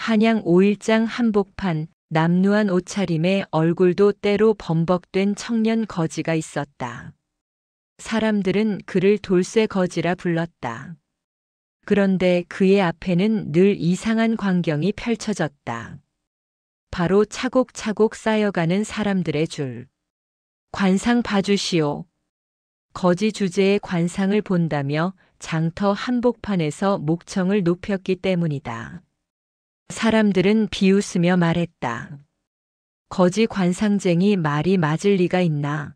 한양 5일장 한복판 남루한 옷차림에 얼굴도 때로 범벅된 청년 거지가 있었다. 사람들은 그를 돌쇠 거지라 불렀다. 그런데 그의 앞에는 늘 이상한 광경이 펼쳐졌다. 바로 차곡차곡 쌓여가는 사람들의 줄. 관상 봐주시오. 거지 주제의 관상을 본다며 장터 한복판에서 목청을 높였기 때문이다. 사람들은 비웃으며 말했다. 거지 관상쟁이 말이 맞을 리가 있나.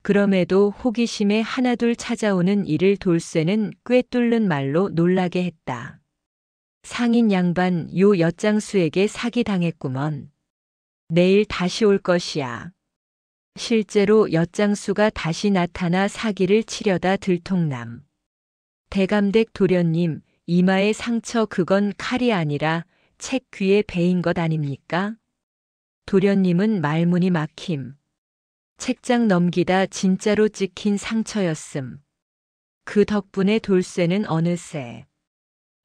그럼에도 호기심에 하나둘 찾아오는 이를 돌쇠는 꿰뚫는 말로 놀라게 했다. 상인 양반 요 엿장수에게 사기당했구먼. 내일 다시 올 것이야. 실제로 엿장수가 다시 나타나 사기를 치려다 들통남. 대감댁 도련님, 이마의 상처 그건 칼이 아니라 책 귀에 베인 것 아닙니까? 도련님은 말문이 막힘. 책장 넘기다 진짜로 찍힌 상처였음. 그 덕분에 돌쇠는 어느새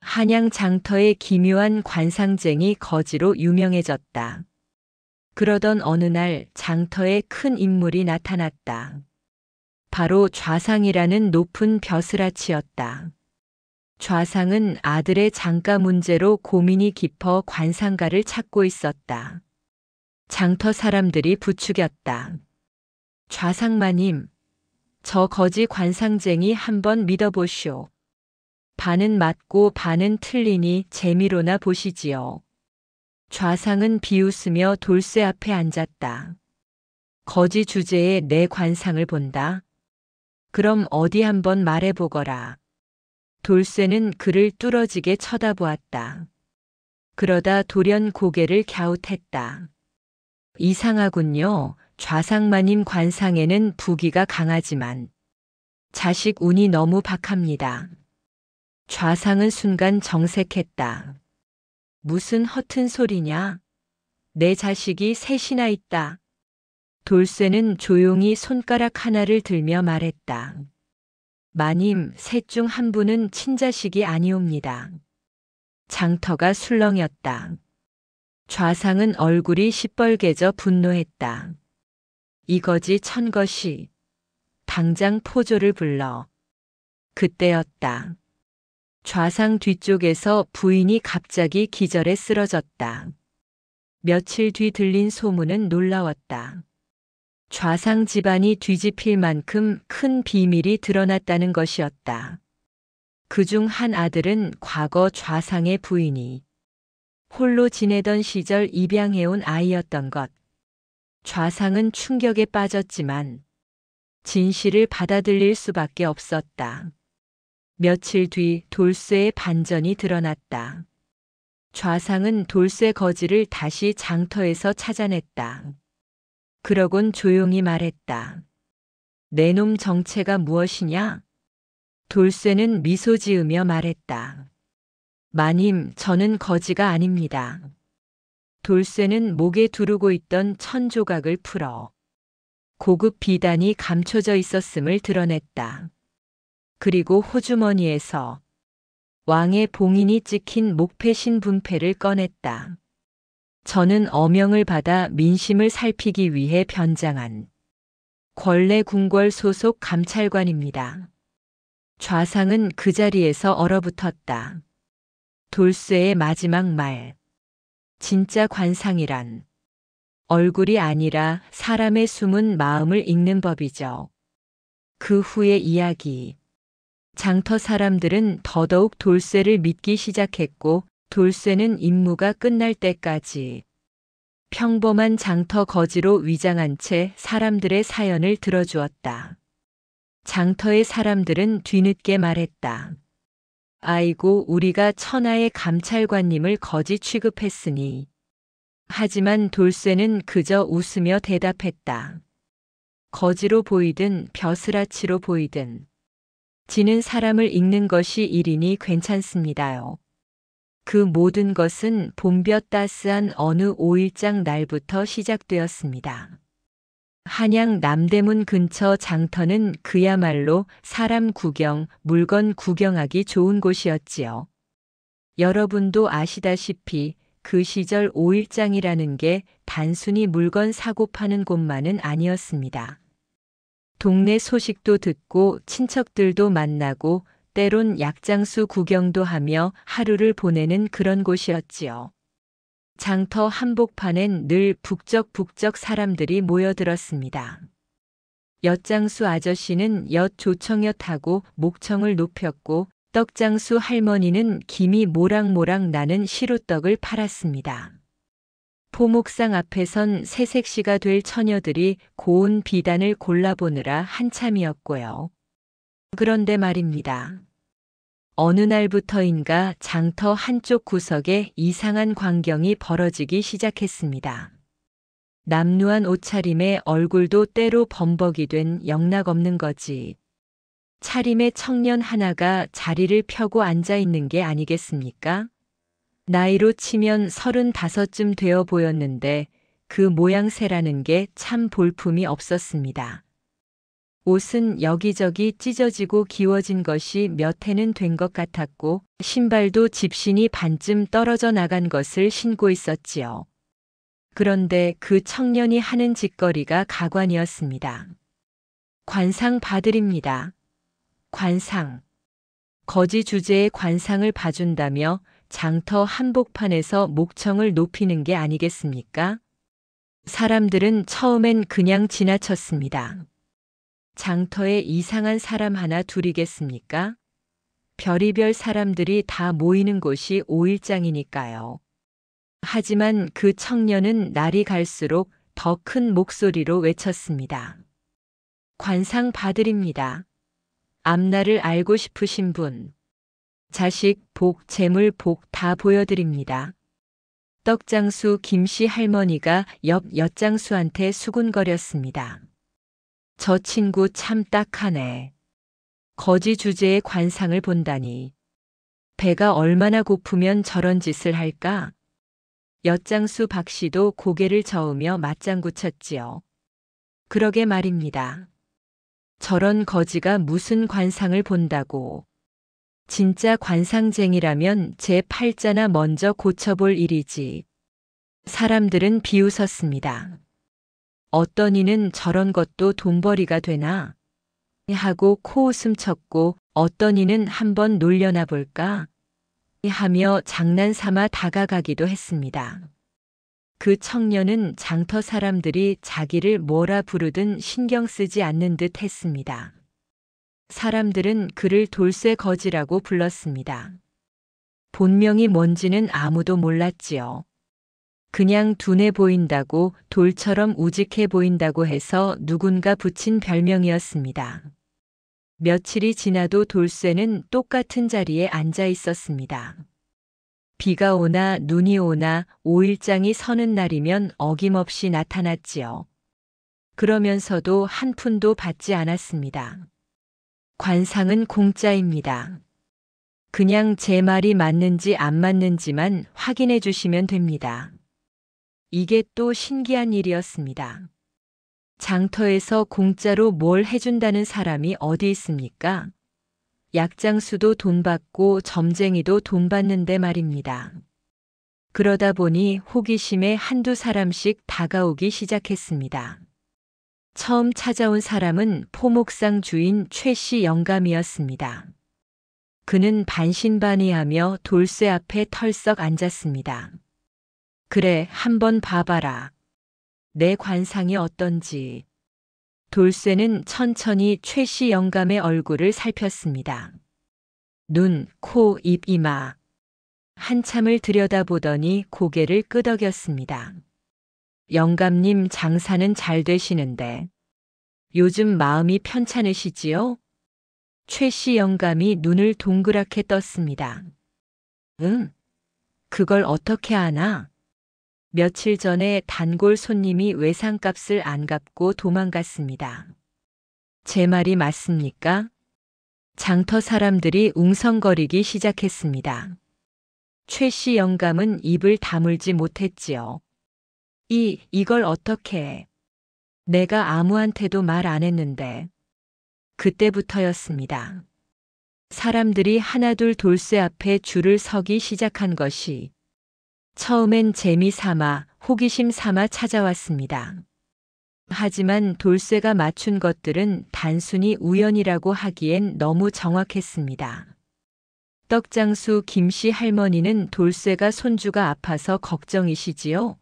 한양 장터의 기묘한 관상쟁이 거지로 유명해졌다. 그러던 어느 날 장터에 큰 인물이 나타났다. 바로 좌상이라는 높은 벼슬아치였다. 좌상은 아들의 장가 문제로 고민이 깊어 관상가를 찾고 있었다. 장터 사람들이 부추겼다. 좌상마님, 저 거지 관상쟁이 한번 믿어보시오. 반은 맞고 반은 틀리니 재미로나 보시지요. 좌상은 비웃으며 돌쇠 앞에 앉았다. 거지 주제에 내 관상을 본다? 그럼 어디 한번 말해보거라. 돌쇠는 그를 뚫어지게 쳐다보았다. 그러다 돌연 고개를 갸웃했다. 이상하군요. 좌상마님 관상에는 부기가 강하지만 자식 운이 너무 박합니다. 좌상은 순간 정색했다. 무슨 허튼 소리냐? 내 자식이 셋이나 있다. 돌쇠는 조용히 손가락 하나를 들며 말했다. 마님, 셋 중 한 분은 친자식이 아니옵니다. 장터가 술렁였다. 좌상은 얼굴이 시뻘개져 분노했다. 이거지 천것이. 당장 포조를 불러. 그때였다. 좌상 뒤쪽에서 부인이 갑자기 기절해 쓰러졌다. 며칠 뒤 들린 소문은 놀라웠다. 좌상 집안이 뒤집힐 만큼 큰 비밀이 드러났다는 것이었다. 그중 한 아들은 과거 좌상의 부인이 홀로 지내던 시절 입양해온 아이였던 것. 좌상은 충격에 빠졌지만 진실을 받아들일 수밖에 없었다. 며칠 뒤 돌쇠의 반전이 드러났다. 좌상은 돌쇠 거지를 다시 장터에서 찾아냈다. 그러곤 조용히 말했다. 내 놈 정체가 무엇이냐? 돌쇠는 미소 지으며 말했다. 마님, 저는 거지가 아닙니다. 돌쇠는 목에 두르고 있던 천조각을 풀어 고급 비단이 감춰져 있었음을 드러냈다. 그리고 호주머니에서 왕의 봉인이 찍힌 목패신 분패를 꺼냈다. 저는 어명을 받아 민심을 살피기 위해 변장한 권례 궁궐 소속 감찰관입니다. 좌상은 그 자리에서 얼어붙었다. 돌쇠의 마지막 말. 진짜 관상이란 얼굴이 아니라 사람의 숨은 마음을 읽는 법이죠. 그 후의 이야기. 장터 사람들은 더더욱 돌쇠를 믿기 시작했고 돌쇠는 임무가 끝날 때까지 평범한 장터 거지로 위장한 채 사람들의 사연을 들어주었다. 장터의 사람들은 뒤늦게 말했다. 아이고, 우리가 천하의 감찰관님을 거지 취급했으니. 하지만 돌쇠는 그저 웃으며 대답했다. 거지로 보이든 벼슬아치로 보이든 지는 사람을 읽는 것이 일이니 괜찮습니다요. 그 모든 것은 봄볕 따스한 어느 5일장 날부터 시작되었습니다. 한양 남대문 근처 장터는 그야말로 사람 구경, 물건 구경하기 좋은 곳이었지요. 여러분도 아시다시피 그 시절 오일장이라는 게 단순히 물건 사고 파는 곳만은 아니었습니다. 동네 소식도 듣고 친척들도 만나고 때론 약장수 구경도 하며 하루를 보내는 그런 곳이었지요. 장터 한복판엔 늘 북적북적 사람들이 모여들었습니다. 엿장수 아저씨는 엿 조청엿하고 목청을 높였고 떡장수 할머니는 김이 모락모락 나는 시루떡을 팔았습니다. 포목상 앞에선 새색시가 될 처녀들이 고운 비단을 골라보느라 한참이었고요. 그런데 말입니다. 어느 날부터인가 장터 한쪽 구석에 이상한 광경이 벌어지기 시작했습니다. 남루한 옷차림에 얼굴도 때로 범벅이 된 영락없는 거지. 차림의 청년 하나가 자리를 펴고 앉아 있는 게 아니겠습니까? 나이로 치면 35쯤 되어 보였는데 그 모양새라는 게 참 볼품이 없었습니다. 옷은 여기저기 찢어지고 기워진 것이 몇 해는 된 것 같았고 신발도 집신이 반쯤 떨어져 나간 것을 신고 있었지요. 그런데 그 청년이 하는 짓거리가 가관이었습니다. 관상 봐드립니다. 관상. 거지 주제에 관상을 봐준다며 장터 한복판에서 목청을 높이는 게 아니겠습니까? 사람들은 처음엔 그냥 지나쳤습니다. 장터에 이상한 사람 하나 둘이겠습니까? 별의별 사람들이 다 모이는 곳이 오일장이니까요. 하지만 그 청년은 날이 갈수록 더 큰 목소리로 외쳤습니다. 관상 봐드립니다. 앞날을 알고 싶으신 분. 자식, 복, 재물, 복 다 보여드립니다. 떡장수 김씨 할머니가 옆 엿장수한테 수군거렸습니다. 저 친구 참 딱하네. 거지 주제에 관상을 본다니. 배가 얼마나 고프면 저런 짓을 할까? 엿장수 박씨도 고개를 저으며 맞장구 쳤지요. 그러게 말입니다. 저런 거지가 무슨 관상을 본다고. 진짜 관상쟁이라면 제 팔자나 먼저 고쳐볼 일이지. 사람들은 비웃었습니다. 어떤 이는 저런 것도 돈벌이가 되나? 하고 코웃음 쳤고 어떤 이는 한번 놀려나 볼까? 하며 장난삼아 다가가기도 했습니다. 그 청년은 장터 사람들이 자기를 뭐라 부르든 신경 쓰지 않는 듯 했습니다. 사람들은 그를 돌쇠 거지라고 불렀습니다. 본명이 뭔지는 아무도 몰랐지요. 그냥 둔해 보인다고 돌처럼 우직해 보인다고 해서 누군가 붙인 별명이었습니다. 며칠이 지나도 돌쇠는 똑같은 자리에 앉아 있었습니다. 비가 오나 눈이 오나 오일장이 서는 날이면 어김없이 나타났지요. 그러면서도 한 푼도 받지 않았습니다. 관상은 공짜입니다. 그냥 제 말이 맞는지 안 맞는지만 확인해 주시면 됩니다. 이게 또 신기한 일이었습니다. 장터에서 공짜로 뭘 해준다는 사람이 어디 있습니까? 약장수도 돈 받고 점쟁이도 돈 받는데 말입니다. 그러다 보니 호기심에 한두 사람씩 다가오기 시작했습니다. 처음 찾아온 사람은 포목상 주인 최씨 영감이었습니다. 그는 반신반의하며 돌쇠 앞에 털썩 앉았습니다. 그래, 한번 봐봐라. 내 관상이 어떤지. 돌쇠는 천천히 최씨 영감의 얼굴을 살폈습니다. 눈, 코, 입, 이마. 한참을 들여다보더니 고개를 끄덕였습니다. 영감님 장사는 잘 되시는데 요즘 마음이 편찮으시지요? 최씨 영감이 눈을 동그랗게 떴습니다. 응? 그걸 어떻게 아나? 며칠 전에 단골 손님이 외상값을 안 갚고 도망갔습니다. 제 말이 맞습니까? 장터 사람들이 웅성거리기 시작했습니다. 최씨 영감은 입을 다물지 못했지요. 이걸 어떻게 해? 내가 아무한테도 말 안 했는데. 그때부터였습니다. 사람들이 하나둘 돌쇠 앞에 줄을 서기 시작한 것이 처음엔 재미 삼아, 호기심 삼아 찾아왔습니다. 하지만 돌쇠가 맞춘 것들은 단순히 우연이라고 하기엔 너무 정확했습니다. 떡장수 김씨 할머니는 돌쇠가 손주가 아파서 걱정이시지요?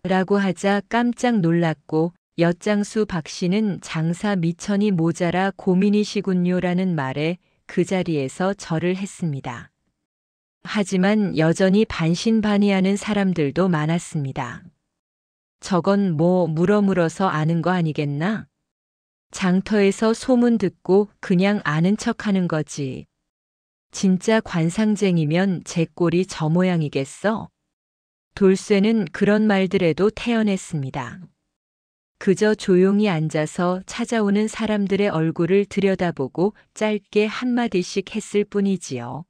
라고 하자 깜짝 놀랐고, 엿장수 박씨는 장사 미천이 모자라 고민이시군요 라는 말에 그 자리에서 절을 했습니다. 하지만 여전히 반신반의하는 사람들도 많았습니다. 저건 뭐 물어물어서 아는 거 아니겠나? 장터에서 소문 듣고 그냥 아는 척 하는 거지. 진짜 관상쟁이면 제 꼴이 저 모양이겠어? 돌쇠는 그런 말들에도 태연했습니다. 그저 조용히 앉아서 찾아오는 사람들의 얼굴을 들여다보고 짧게 한마디씩 했을 뿐이지요.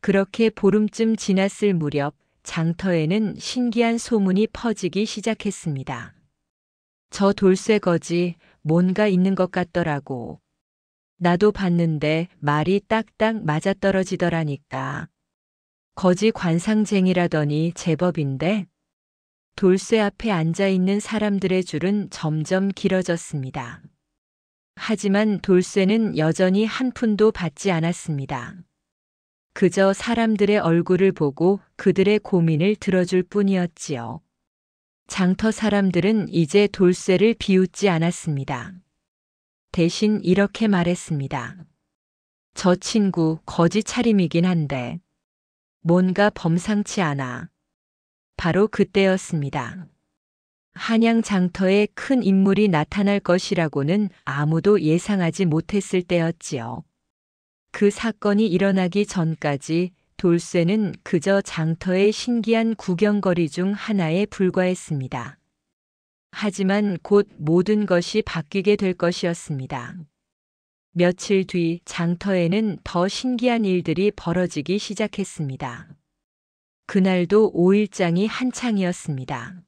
그렇게 보름쯤 지났을 무렵 장터에는 신기한 소문이 퍼지기 시작했습니다. 저 돌쇠 거지 뭔가 있는 것 같더라고. 나도 봤는데 말이 딱딱 맞아떨어지더라니까. 거지 관상쟁이라더니 제법인데. 돌쇠 앞에 앉아있는 사람들의 줄은 점점 길어졌습니다. 하지만 돌쇠는 여전히 한 푼도 받지 않았습니다. 그저 사람들의 얼굴을 보고 그들의 고민을 들어줄 뿐이었지요. 장터 사람들은 이제 돌쇠를 비웃지 않았습니다. 대신 이렇게 말했습니다. 저 친구 거지 차림이긴 한데 뭔가 범상치 않아. 바로 그때였습니다. 한양 장터에 큰 인물이 나타날 것이라고는 아무도 예상하지 못했을 때였지요. 그 사건이 일어나기 전까지 돌쇠는 그저 장터의 신기한 구경거리 중 하나에 불과했습니다. 하지만 곧 모든 것이 바뀌게 될 것이었습니다. 며칠 뒤 장터에는 더 신기한 일들이 벌어지기 시작했습니다. 그날도 5일장이 한창이었습니다.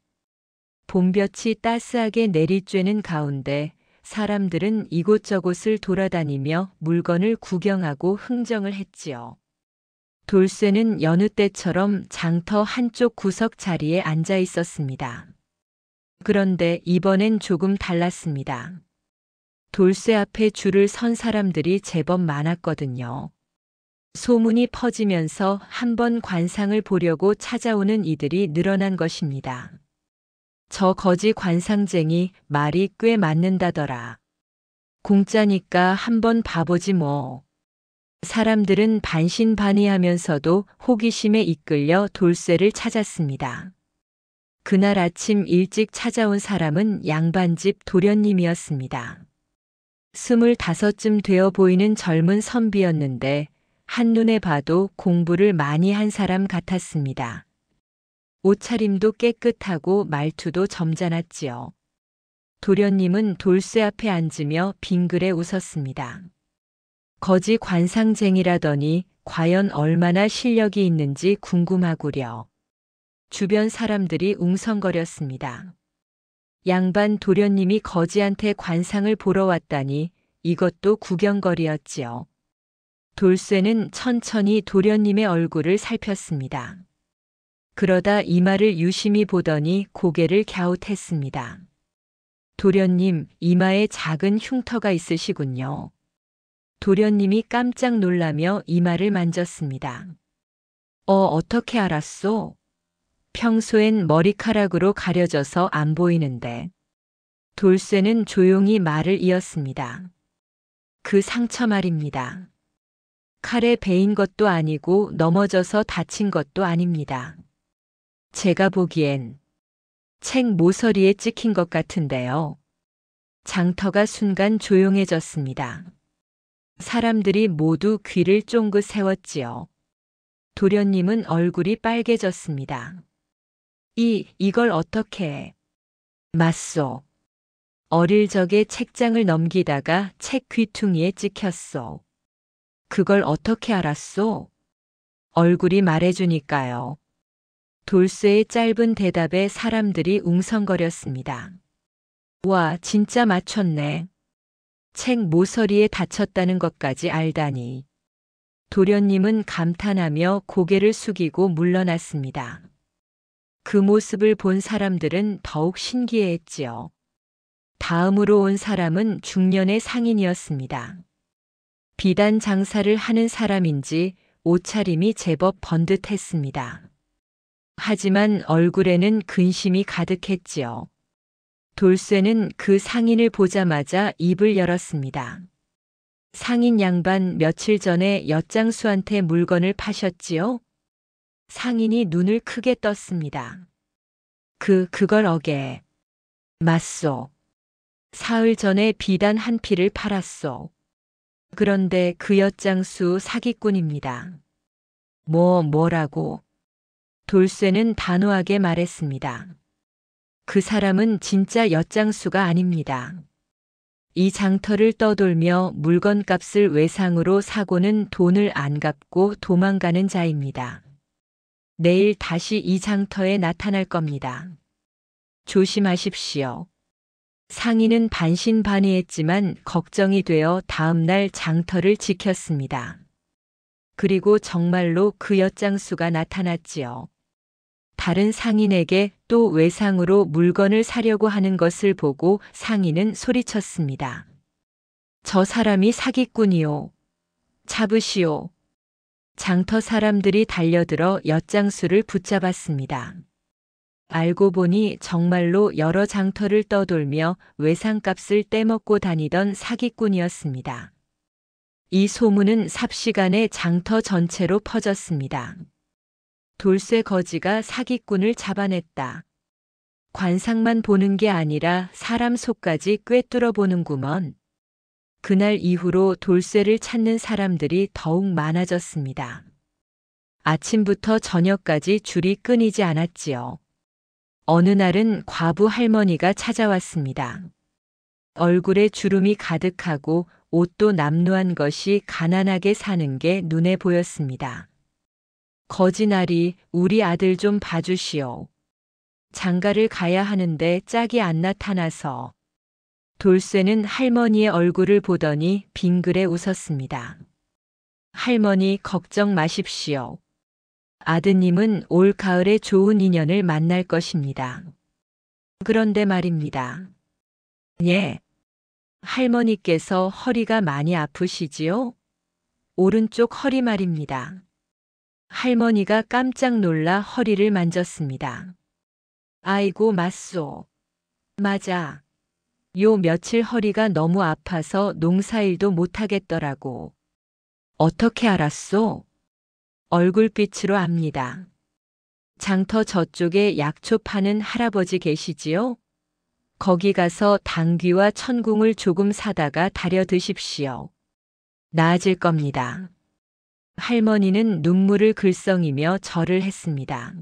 봄볕이 따스하게 내리쬐는 가운데 사람들은 이곳저곳을 돌아다니며 물건을 구경하고 흥정을 했지요. 돌쇠는 여느 때처럼 장터 한쪽 구석 자리에 앉아 있었습니다. 그런데 이번엔 조금 달랐습니다. 돌쇠 앞에 줄을 선 사람들이 제법 많았거든요. 소문이 퍼지면서 한번 관상을 보려고 찾아오는 이들이 늘어난 것입니다. 저 거지 관상쟁이 말이 꽤 맞는다더라. 공짜니까 한번 봐보지 뭐. 사람들은 반신반의하면서도 호기심에 이끌려 돌쇠를 찾았습니다. 그날 아침 일찍 찾아온 사람은 양반집 도련님이었습니다. 25쯤 되어 보이는 젊은 선비였는데 한눈에 봐도 공부를 많이 한 사람 같았습니다. 옷차림도 깨끗하고 말투도 점잖았지요. 도련님은 돌쇠 앞에 앉으며 빙그레 웃었습니다. 거지 관상쟁이라더니 과연 얼마나 실력이 있는지 궁금하구려. 주변 사람들이 웅성거렸습니다. 양반 도련님이 거지한테 관상을 보러 왔다니 이것도 구경거리였지요. 돌쇠는 천천히 도련님의 얼굴을 살폈습니다. 그러다 이마를 유심히 보더니 고개를 갸웃했습니다. 도련님, 이마에 작은 흉터가 있으시군요. 도련님이 깜짝 놀라며 이마를 만졌습니다. 어떻게 알았소? 평소엔 머리카락으로 가려져서 안 보이는데. 돌쇠는 조용히 말을 이었습니다. 그 상처 말입니다. 칼에 베인 것도 아니고 넘어져서 다친 것도 아닙니다. 제가 보기엔 책 모서리에 찍힌 것 같은데요. 장터가 순간 조용해졌습니다. 사람들이 모두 귀를 쫑긋 세웠지요. 도련님은 얼굴이 빨개졌습니다. 이걸 어떻게 해? 맞소. 어릴 적에 책장을 넘기다가 책 귀퉁이에 찍혔소. 그걸 어떻게 알았소? 얼굴이 말해주니까요. 돌쇠의 짧은 대답에 사람들이 웅성거렸습니다. 와, 진짜 맞췄네. 책 모서리에 다쳤다는 것까지 알다니. 도련님은 감탄하며 고개를 숙이고 물러났습니다. 그 모습을 본 사람들은 더욱 신기해했지요. 다음으로 온 사람은 중년의 상인이었습니다. 비단 장사를 하는 사람인지 옷차림이 제법 번듯했습니다. 하지만 얼굴에는 근심이 가득했지요. 돌쇠는 그 상인을 보자마자 입을 열었습니다. 상인 양반, 며칠 전에 엿장수한테 물건을 파셨지요? 상인이 눈을 크게 떴습니다. 그걸 어게. 맞소. 사흘 전에 비단 한 피를 팔았소. 그런데 그 엿장수 사기꾼입니다. 뭐라고? 돌쇠는 단호하게 말했습니다. 그 사람은 진짜 엿장수가 아닙니다. 이 장터를 떠돌며 물건값을 외상으로 사고는 돈을 안 갚고 도망가는 자입니다. 내일 다시 이 장터에 나타날 겁니다. 조심하십시오. 상인은 반신반의했지만 걱정이 되어 다음날 장터를 지켰습니다. 그리고 정말로 그 엿장수가 나타났지요. 다른 상인에게 또 외상으로 물건을 사려고 하는 것을 보고 상인은 소리쳤습니다. 저 사람이 사기꾼이요. 잡으시오. 장터 사람들이 달려들어 엿장수를 붙잡았습니다. 알고 보니 정말로 여러 장터를 떠돌며 외상값을 떼먹고 다니던 사기꾼이었습니다. 이 소문은 삽시간에 장터 전체로 퍼졌습니다. 돌쇠 거지가 사기꾼을 잡아냈다. 관상만 보는 게 아니라 사람 속까지 꿰뚫어 보는구먼. 그날 이후로 돌쇠를 찾는 사람들이 더욱 많아졌습니다. 아침부터 저녁까지 줄이 끊이지 않았지요. 어느 날은 과부 할머니가 찾아왔습니다. 얼굴에 주름이 가득하고 옷도 남루한 것이 가난하게 사는 게 눈에 보였습니다. 거지나리, 우리 아들 좀 봐주시오. 장가를 가야 하는데 짝이 안 나타나서. 돌쇠는 할머니의 얼굴을 보더니 빙그레 웃었습니다. 할머니 걱정 마십시오. 아드님은 올 가을에 좋은 인연을 만날 것입니다. 그런데 말입니다. 예. 할머니께서 허리가 많이 아프시지요? 오른쪽 허리 말입니다. 할머니가 깜짝 놀라 허리를 만졌습니다. 아이고 맞소. 맞아. 요 며칠 허리가 너무 아파서 농사일도 못하겠더라고. 어떻게 알았소? 얼굴빛으로 압니다. 장터 저쪽에 약초 파는 할아버지 계시지요? 거기 가서 당귀와 천궁을 조금 사다가 달여 드십시오. 나아질 겁니다. 할머니는 눈물을 글썽이며 절을 했습니다.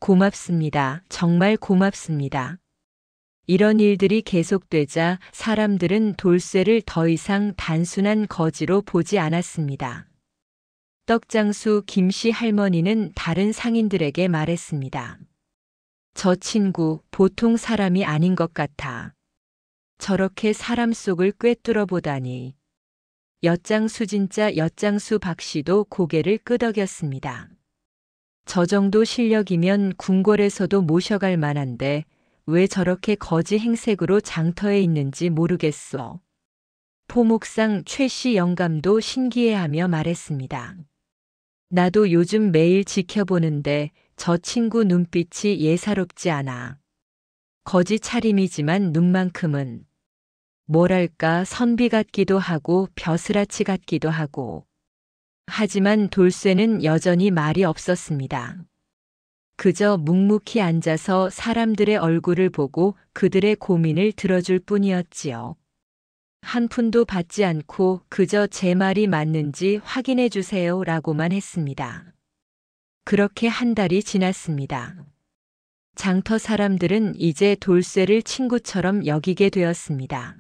고맙습니다. 정말 고맙습니다. 이런 일들이 계속되자 사람들은 돌쇠를 더 이상 단순한 거지로 보지 않았습니다. 떡장수 김씨 할머니는 다른 상인들에게 말했습니다. 저 친구 보통 사람이 아닌 것 같아. 저렇게 사람 속을 꿰뚫어 보다니. 엿장수 진짜 엿장수 박씨도 고개를 끄덕였습니다. 저 정도 실력이면 궁궐에서도 모셔갈 만한데 왜 저렇게 거지 행색으로 장터에 있는지 모르겠어. 포목상 최씨 영감도 신기해하며 말했습니다. 나도 요즘 매일 지켜보는데 저 친구 눈빛이 예사롭지 않아. 거지 차림이지만 눈만큼은 뭐랄까 선비 같기도 하고 벼슬아치 같기도 하고. 하지만 돌쇠는 여전히 말이 없었습니다. 그저 묵묵히 앉아서 사람들의 얼굴을 보고 그들의 고민을 들어줄 뿐이었지요. 한 푼도 받지 않고 그저 제 말이 맞는지 확인해 주세요 라고만 했습니다. 그렇게 한 달이 지났습니다. 장터 사람들은 이제 돌쇠를 친구처럼 여기게 되었습니다.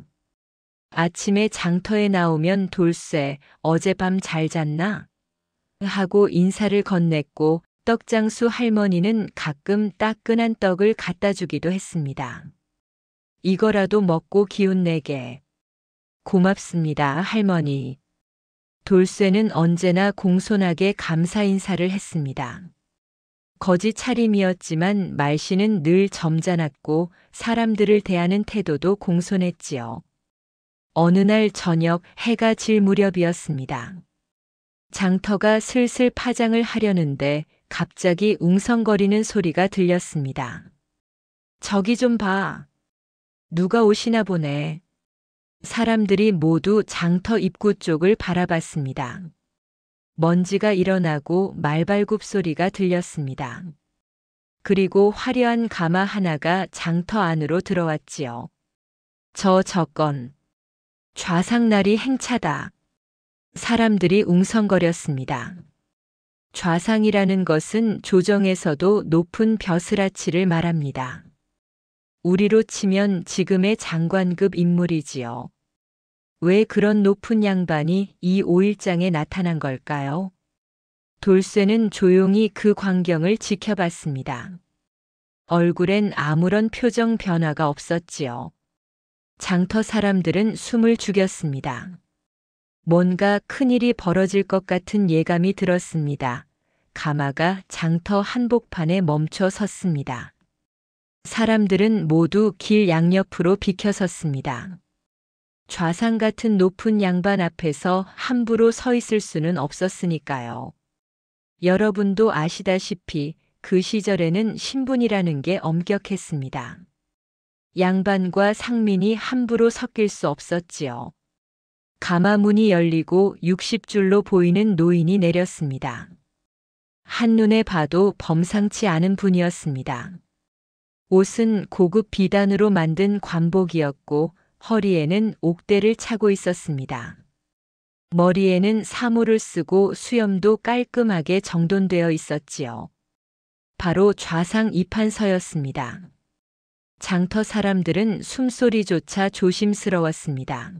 아침에 장터에 나오면 돌쇠, 어젯밤 잘 잤나? 하고 인사를 건넸고 떡장수 할머니는 가끔 따끈한 떡을 갖다 주기도 했습니다. 이거라도 먹고 기운 내게. 고맙습니다, 할머니. 돌쇠는 언제나 공손하게 감사 인사를 했습니다. 거지 차림이었지만 말씨는 늘 점잖았고 사람들을 대하는 태도도 공손했지요. 어느 날 저녁 해가 질 무렵이었습니다. 장터가 슬슬 파장을 하려는데 갑자기 웅성거리는 소리가 들렸습니다. 저기 좀 봐. 누가 오시나 보네. 사람들이 모두 장터 입구 쪽을 바라봤습니다. 먼지가 일어나고 말발굽 소리가 들렸습니다. 그리고 화려한 가마 하나가 장터 안으로 들어왔지요. 저 저건 좌상날이 행차다. 사람들이 웅성거렸습니다. 좌상이라는 것은 조정에서도 높은 벼슬아치를 말합니다. 우리로 치면 지금의 장관급 인물이지요. 왜 그런 높은 양반이 이 5일장에 나타난 걸까요? 돌쇠는 조용히 그 광경을 지켜봤습니다. 얼굴엔 아무런 표정 변화가 없었지요. 장터 사람들은 숨을 죽였습니다. 뭔가 큰일이 벌어질 것 같은 예감이 들었습니다. 가마가 장터 한복판에 멈춰 섰습니다. 사람들은 모두 길 양옆으로 비켜섰습니다. 좌상 같은 높은 양반 앞에서 함부로 서 있을 수는 없었으니까요. 여러분도 아시다시피 그 시절에는 신분이라는 게 엄격했습니다. 양반과 상민이 함부로 섞일 수 없었지요. 가마문이 열리고 60줄로 보이는 노인이 내렸습니다. 한눈에 봐도 범상치 않은 분이었습니다. 옷은 고급 비단으로 만든 관복이었고 허리에는 옥대를 차고 있었습니다. 머리에는 사모를 쓰고 수염도 깔끔하게 정돈되어 있었지요. 바로 좌상 이판서였습니다. 장터 사람들은 숨소리조차 조심스러웠습니다.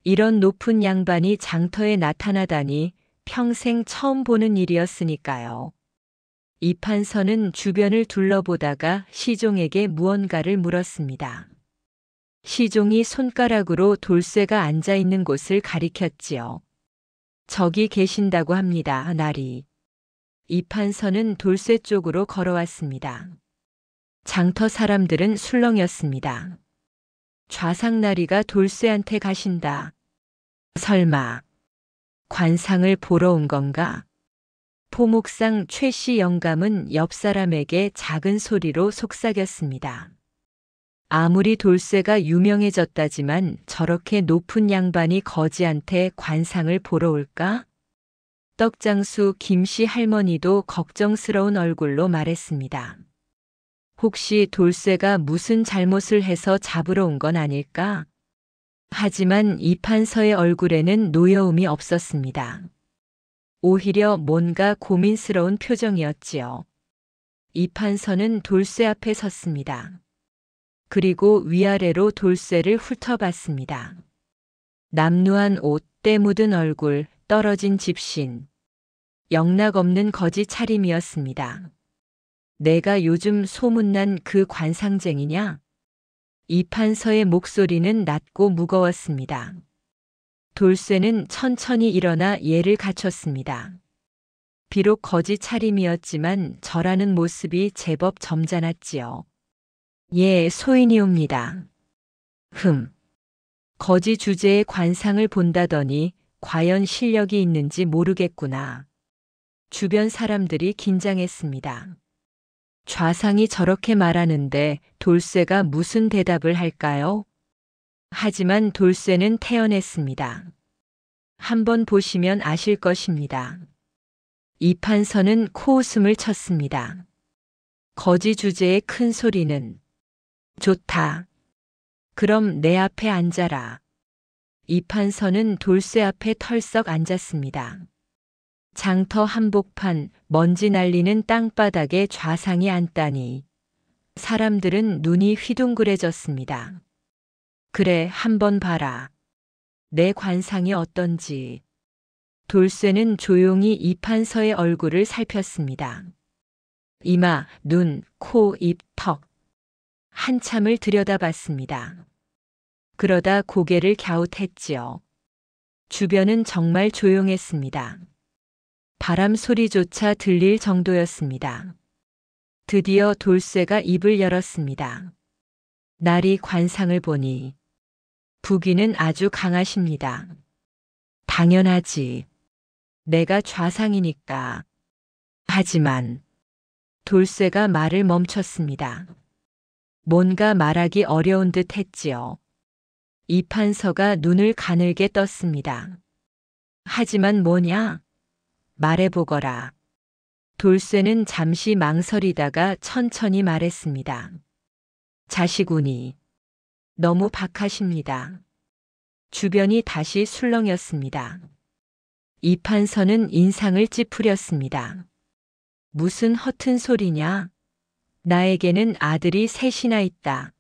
이런 높은 양반이 장터에 나타나다니 평생 처음 보는 일이었으니까요. 이판서는 주변을 둘러보다가 시종에게 무언가를 물었습니다. 시종이 손가락으로 돌쇠가 앉아 있는 곳을 가리켰지요. 저기 계신다고 합니다, 나리. 이판서는 돌쇠 쪽으로 걸어왔습니다. 장터 사람들은 술렁였습니다. 좌상나리가 돌쇠한테 가신다. 설마 관상을 보러 온 건가? 포목상 최씨 영감은 옆 사람에게 작은 소리로 속삭였습니다. 아무리 돌쇠가 유명해졌다지만 저렇게 높은 양반이 거지한테 관상을 보러 올까? 떡장수 김씨 할머니도 걱정스러운 얼굴로 말했습니다. 혹시 돌쇠가 무슨 잘못을 해서 잡으러 온 건 아닐까? 하지만 이판서의 얼굴에는 노여움이 없었습니다. 오히려 뭔가 고민스러운 표정이었지요. 이판서는 돌쇠 앞에 섰습니다. 그리고 위아래로 돌쇠를 훑어봤습니다. 남루한 옷, 때 묻은 얼굴, 떨어진 집신. 영락없는 거지 차림이었습니다. 내가 요즘 소문난 그 관상쟁이냐? 이판서의 목소리는 낮고 무거웠습니다. 돌쇠는 천천히 일어나 예를 갖췄습니다. 비록 거지 차림이었지만 저라는 모습이 제법 점잖았지요. 예, 소인이옵니다. 거지 주제의 관상을 본다더니 과연 실력이 있는지 모르겠구나. 주변 사람들이 긴장했습니다. 좌상이 저렇게 말하는데 돌쇠가 무슨 대답을 할까요? 하지만 돌쇠는 태연했습니다. 한번 보시면 아실 것입니다. 이판서는 코웃음을 쳤습니다. 거지 주제의 큰 소리는 좋다. 그럼 내 앞에 앉아라. 이판서는 돌쇠 앞에 털썩 앉았습니다. 장터 한복판, 먼지 날리는 땅바닥에 좌상이 앉다니. 사람들은 눈이 휘둥그레졌습니다. 그래, 한번 봐라. 내 관상이 어떤지. 돌쇠는 조용히 이판서의 얼굴을 살폈습니다. 이마, 눈, 코, 입, 턱. 한참을 들여다봤습니다. 그러다 고개를 갸웃했지요. 주변은 정말 조용했습니다. 바람 소리조차 들릴 정도였습니다. 드디어 돌쇠가 입을 열었습니다. 날이 관상을 보니 부귀는 아주 강하십니다. 당연하지. 내가 좌상이니까. 하지만 돌쇠가 말을 멈췄습니다. 뭔가 말하기 어려운 듯 했지요. 이판서가 눈을 가늘게 떴습니다. 하지만 뭐냐? 말해보거라. 돌쇠는 잠시 망설이다가 천천히 말했습니다. 자시구니. 너무 박하십니다. 주변이 다시 술렁였습니다. 이판서는 인상을 찌푸렸습니다. 무슨 허튼 소리냐? 나에게는 아들이 셋이나 있다.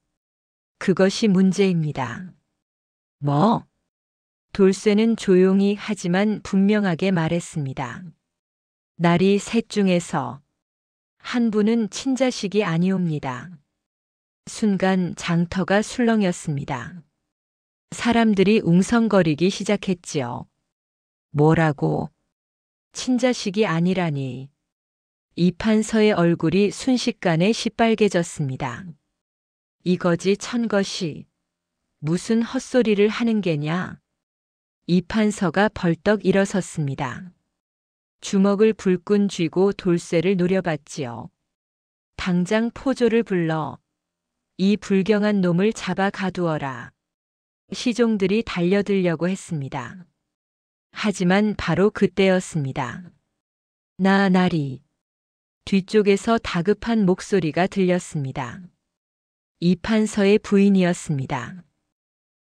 그것이 문제입니다. 뭐? 돌쇠는 조용히 하지만 분명하게 말했습니다. 날이 셋 중에서 한 분은 친자식이 아니옵니다. 순간 장터가 술렁였습니다. 사람들이 웅성거리기 시작했지요. 뭐라고? 친자식이 아니라니. 이판서의 얼굴이 순식간에 시빨개졌습니다. 이거지 천것이. 무슨 헛소리를 하는 게냐? 이판서가 벌떡 일어섰습니다. 주먹을 불끈 쥐고 돌쇠를 노려봤지요. 당장 포조를 불러 이 불경한 놈을 잡아 가두어라. 시종들이 달려들려고 했습니다. 하지만 바로 그때였습니다. 나리. 뒤쪽에서 다급한 목소리가 들렸습니다. 이판서의 부인이었습니다.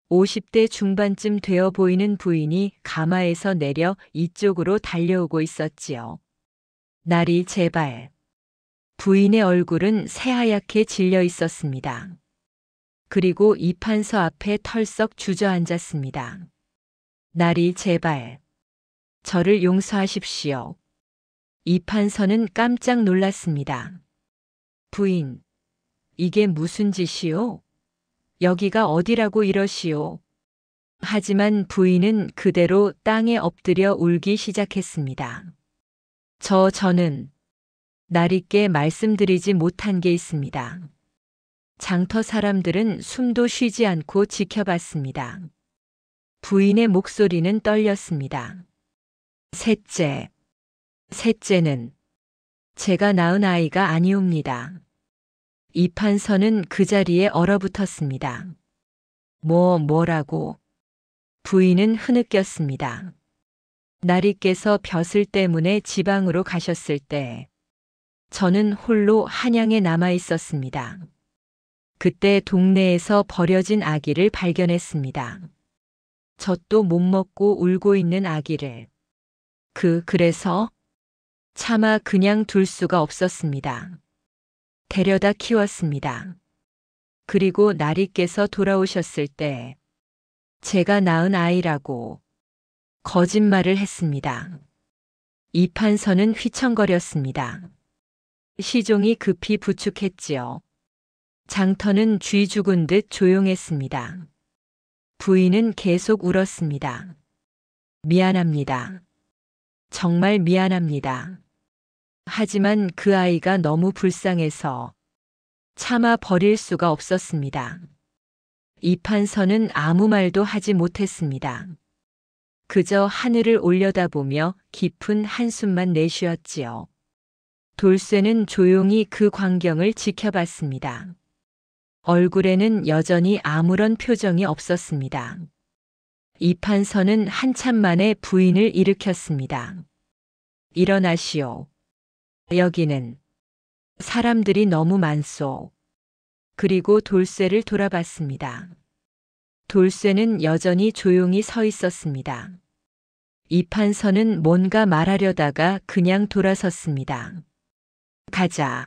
50대 중반쯤 되어 보이는 부인이 가마에서 내려 이쪽으로 달려오고 있었지요. 나리 제발. 부인의 얼굴은 새하얗게 질려 있었습니다. 그리고 이판서 앞에 털썩 주저앉았습니다. 나리 제발. 저를 용서하십시오. 이판서는 깜짝 놀랐습니다. 부인, 이게 무슨 짓이오? 여기가 어디라고 이러시오? 하지만 부인은 그대로 땅에 엎드려 울기 시작했습니다. 저는 나리께 말씀드리지 못한 게 있습니다. 장터 사람들은 숨도 쉬지 않고 지켜봤습니다. 부인의 목소리는 떨렸습니다. 셋째는 제가 낳은 아이가 아니옵니다. 이판서는 그 자리에 얼어붙었습니다. 뭐라고? 부인은 흐느꼈습니다. 나리께서 벼슬 때문에 지방으로 가셨을 때 저는 홀로 한양에 남아 있었습니다. 그때 동네에서 버려진 아기를 발견했습니다. 젖도 못 먹고 울고 있는 아기를. 그래서 차마 그냥 둘 수가 없었습니다. 데려다 키웠습니다. 그리고 나리께서 돌아오셨을 때 제가 낳은 아이라고 거짓말을 했습니다. 이판서는 휘청거렸습니다. 시종이 급히 부축했지요. 장터는 쥐 죽은 듯 조용했습니다. 부인은 계속 울었습니다. 미안합니다. 정말 미안합니다. 하지만 그 아이가 너무 불쌍해서 차마 버릴 수가 없었습니다. 이판서는 아무 말도 하지 못했습니다. 그저 하늘을 올려다보며 깊은 한숨만 내쉬었지요. 돌쇠는 조용히 그 광경을 지켜봤습니다. 얼굴에는 여전히 아무런 표정이 없었습니다. 이판서는 한참 만에 부인을 일으켰습니다. 일어나시오. 여기는 사람들이 너무 많소. 그리고 돌쇠를 돌아봤습니다. 돌쇠는 여전히 조용히 서 있었습니다. 이판서는 뭔가 말하려다가 그냥 돌아섰습니다. 가자.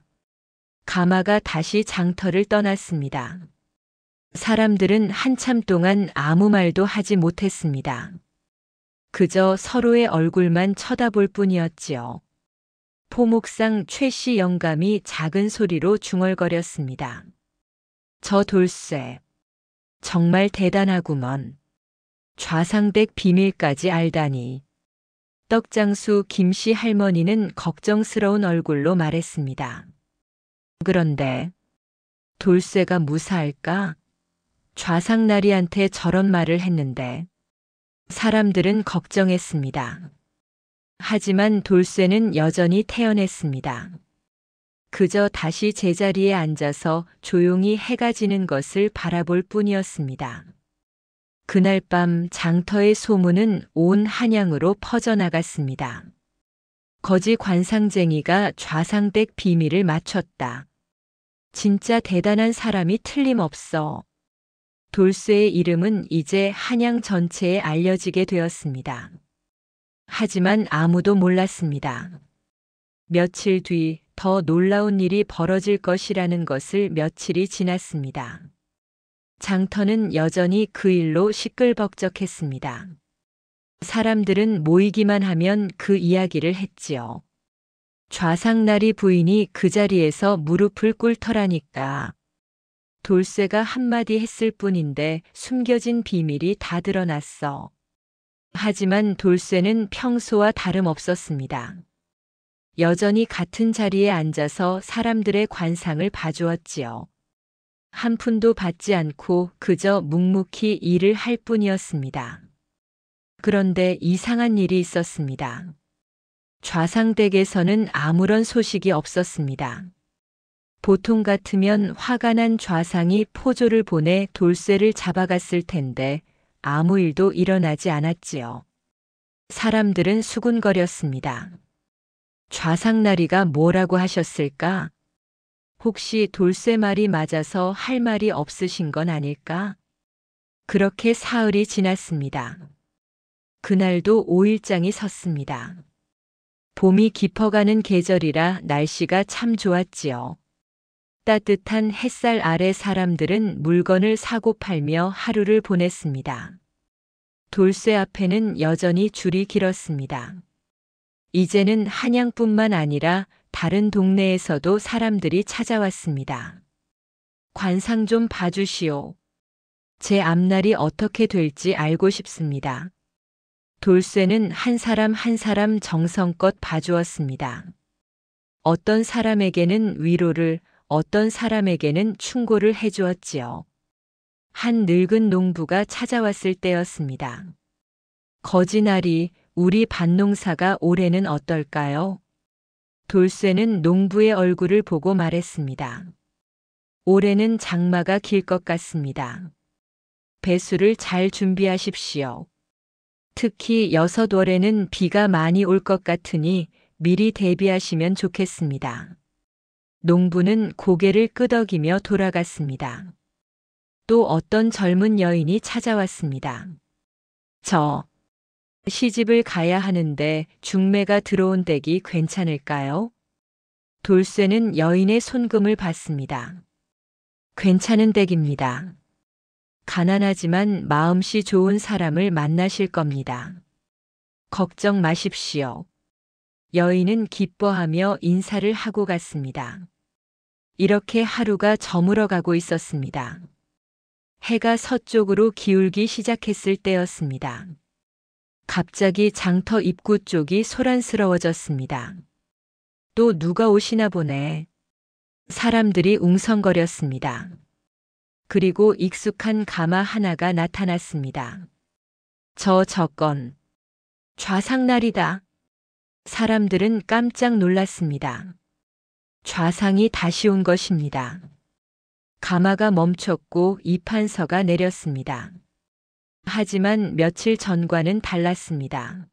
가마가 다시 장터를 떠났습니다. 사람들은 한참 동안 아무 말도 하지 못했습니다. 그저 서로의 얼굴만 쳐다볼 뿐이었지요. 포목상 최씨 영감이 작은 소리로 중얼거렸습니다. 저 돌쇠. 정말 대단하구먼. 좌상댁 비밀까지 알다니. 떡장수 김씨 할머니는 걱정스러운 얼굴로 말했습니다. 그런데 돌쇠가 무사할까? 좌상나리한테 저런 말을 했는데 사람들은 걱정했습니다. 하지만 돌쇠는 여전히 태연했습니다. 그저 다시 제자리에 앉아서 조용히 해가 지는 것을 바라볼 뿐이었습니다. 그날 밤 장터의 소문은 온 한양으로 퍼져나갔습니다. 거지 관상쟁이가 좌상댁 비밀을 맞췄다. 진짜 대단한 사람이 틀림없어. 돌쇠의 이름은 이제 한양 전체에 알려지게 되었습니다. 하지만 아무도 몰랐습니다. 며칠 뒤 더 놀라운 일이 벌어질 것이라는 것을 며칠이 지났습니다. 장터는 여전히 그 일로 시끌벅적했습니다. 사람들은 모이기만 하면 그 이야기를 했지요. 좌상나리 부인이 그 자리에서 무릎을 꿇더라니까. 돌쇠가 한마디 했을 뿐인데 숨겨진 비밀이 다 드러났어. 하지만 돌쇠는 평소와 다름없었습니다. 여전히 같은 자리에 앉아서 사람들의 관상을 봐주었지요. 한 푼도 받지 않고 그저 묵묵히 일을 할 뿐이었습니다. 그런데 이상한 일이 있었습니다. 좌상댁에서는 아무런 소식이 없었습니다. 보통 같으면 화가 난 좌상이 포조를 보내 돌쇠를 잡아갔을 텐데 아무 일도 일어나지 않았지요. 사람들은 수군거렸습니다. 좌상나리가 뭐라고 하셨을까? 혹시 돌쇠 말이 맞아서 할 말이 없으신 건 아닐까? 그렇게 사흘이 지났습니다. 그날도 5일장이 섰습니다. 봄이 깊어가는 계절이라 날씨가 참 좋았지요. 따뜻한 햇살 아래 사람들은 물건을 사고 팔며 하루를 보냈습니다. 돌쇠 앞에는 여전히 줄이 길었습니다. 이제는 한양뿐만 아니라 다른 동네에서도 사람들이 찾아왔습니다. 관상 좀 봐주시오. 제 앞날이 어떻게 될지 알고 싶습니다. 돌쇠는 한 사람 한 사람 정성껏 봐주었습니다. 어떤 사람에게는 위로를, 어떤 사람에게는 충고를 해주었지요. 한 늙은 농부가 찾아왔을 때였습니다. 거지나리, 우리 밭농사가 올해는 어떨까요? 돌쇠는 농부의 얼굴을 보고 말했습니다. 올해는 장마가 길 것 같습니다. 배수를 잘 준비하십시오. 특히 6월에는 비가 많이 올 것 같으니 미리 대비하시면 좋겠습니다. 농부는 고개를 끄덕이며 돌아갔습니다. 또 어떤 젊은 여인이 찾아왔습니다. 저 시집을 가야 하는데 중매가 들어온 댁이 괜찮을까요? 돌쇠는 여인의 손금을 받습니다. 괜찮은 댁입니다. 가난하지만 마음씨 좋은 사람을 만나실 겁니다. 걱정 마십시오. 여인은 기뻐하며 인사를 하고 갔습니다. 이렇게 하루가 저물어가고 있었습니다. 해가 서쪽으로 기울기 시작했을 때였습니다. 갑자기 장터 입구 쪽이 소란스러워졌습니다. 또 누가 오시나 보네. 사람들이 웅성거렸습니다. 그리고 익숙한 가마 하나가 나타났습니다. 저 저건 좌상날이다. 사람들은 깜짝 놀랐습니다. 좌상이 다시 온 것입니다. 가마가 멈췄고 이판서가 내렸습니다. 하지만 며칠 전과는 달랐습니다.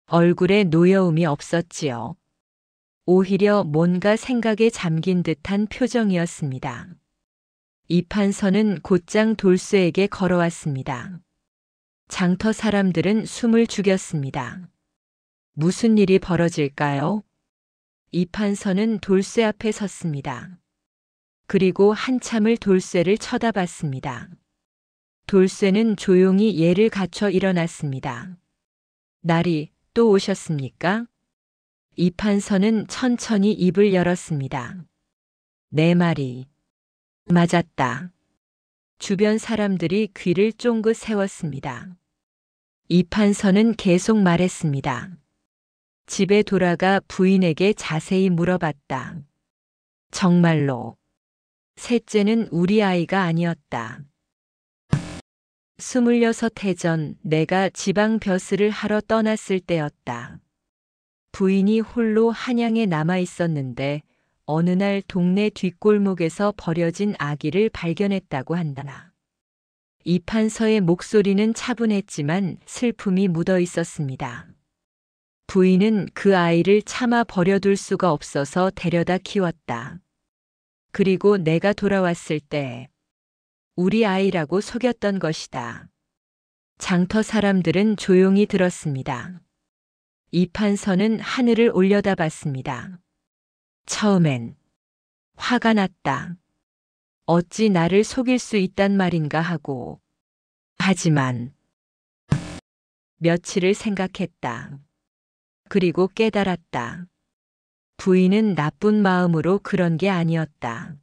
얼굴에 노여움이 없었지요. 오히려 뭔가 생각에 잠긴 듯한 표정이었습니다. 이판서는 곧장 돌쇠에게 걸어왔습니다. 장터 사람들은 숨을 죽였습니다. 무슨 일이 벌어질까요? 이판서는 돌쇠 앞에 섰습니다. 그리고 한참을 돌쇠를 쳐다봤습니다. 돌쇠는 조용히 예를 갖춰 일어났습니다. 날이 또 오셨습니까? 이판서는 천천히 입을 열었습니다. 내 말이 맞았다. 주변 사람들이 귀를 쫑긋 세웠습니다. 이판서는 계속 말했습니다. 집에 돌아가 부인에게 자세히 물어봤다. 정말로. 셋째는 우리 아이가 아니었다. 26해 전 내가 지방 벼슬을 하러 떠났을 때였다. 부인이 홀로 한양에 남아 있었는데 어느 날 동네 뒷골목에서 버려진 아기를 발견했다고 한다. 이판서의 목소리는 차분했지만 슬픔이 묻어 있었습니다. 부인은 그 아이를 차마 버려둘 수가 없어서 데려다 키웠다. 그리고 내가 돌아왔을 때 우리 아이라고 속였던 것이다. 장터 사람들은 조용히 들었습니다. 이판서는 하늘을 올려다봤습니다. 처음엔 화가 났다. 어찌 나를 속일 수 있단 말인가 하고. 하지만 며칠을 생각했다. 그리고 깨달았다. 부인은 나쁜 마음으로 그런 게 아니었다.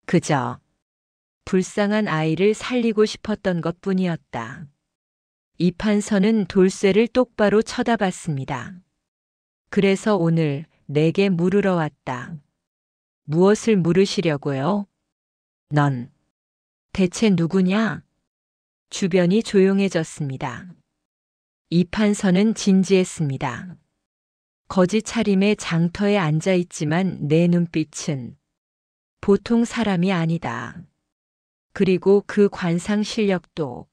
그저 불쌍한 아이를 살리고 싶었던 것뿐이었다. 이판서는 돌쇠를 똑바로 쳐다봤습니다. 그래서 오늘 내게 물으러 왔다. 무엇을 물으시려고요? 넌 대체 누구냐? 주변이 조용해졌습니다. 이판서는 진지했습니다. 거짓 차림의 장터에 앉아 있지만 내 눈빛은 보통 사람이 아니다. 그리고 그 관상 실력도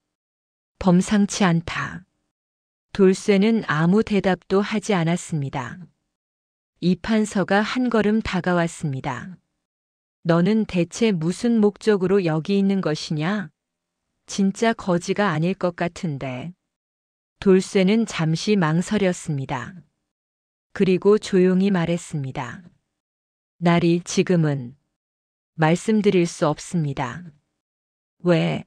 범상치 않다. 돌쇠는 아무 대답도 하지 않았습니다. 이판서가 한 걸음 다가왔습니다. 너는 대체 무슨 목적으로 여기 있는 것이냐? 진짜 거지가 아닐 것 같은데. 돌쇠는 잠시 망설였습니다. 그리고 조용히 말했습니다. 나리 지금은 말씀드릴 수 없습니다. 왜?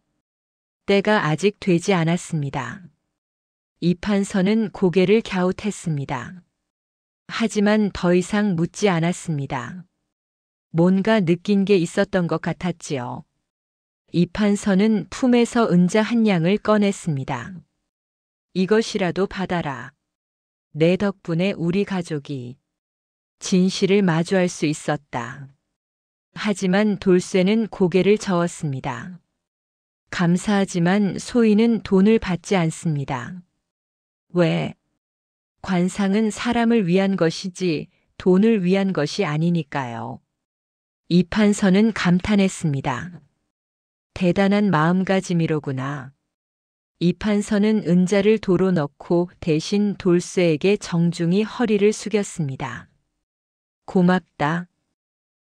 때가 아직 되지 않았습니다. 이판서는 고개를 갸웃했습니다. 하지만 더 이상 묻지 않았습니다. 뭔가 느낀 게 있었던 것 같았지요. 이판서는 품에서 은자 한 양을 꺼냈습니다. 이것이라도 받아라. 내 덕분에 우리 가족이 진실을 마주할 수 있었다. 하지만 돌쇠는 고개를 저었습니다. 감사하지만 소인은 돈을 받지 않습니다. 왜? 관상은 사람을 위한 것이지 돈을 위한 것이 아니니까요. 이판서는 감탄했습니다. 대단한 마음가짐이로구나. 이판서는 은자를 도로 넣고 대신 돌쇠에게 정중히 허리를 숙였습니다. 고맙다.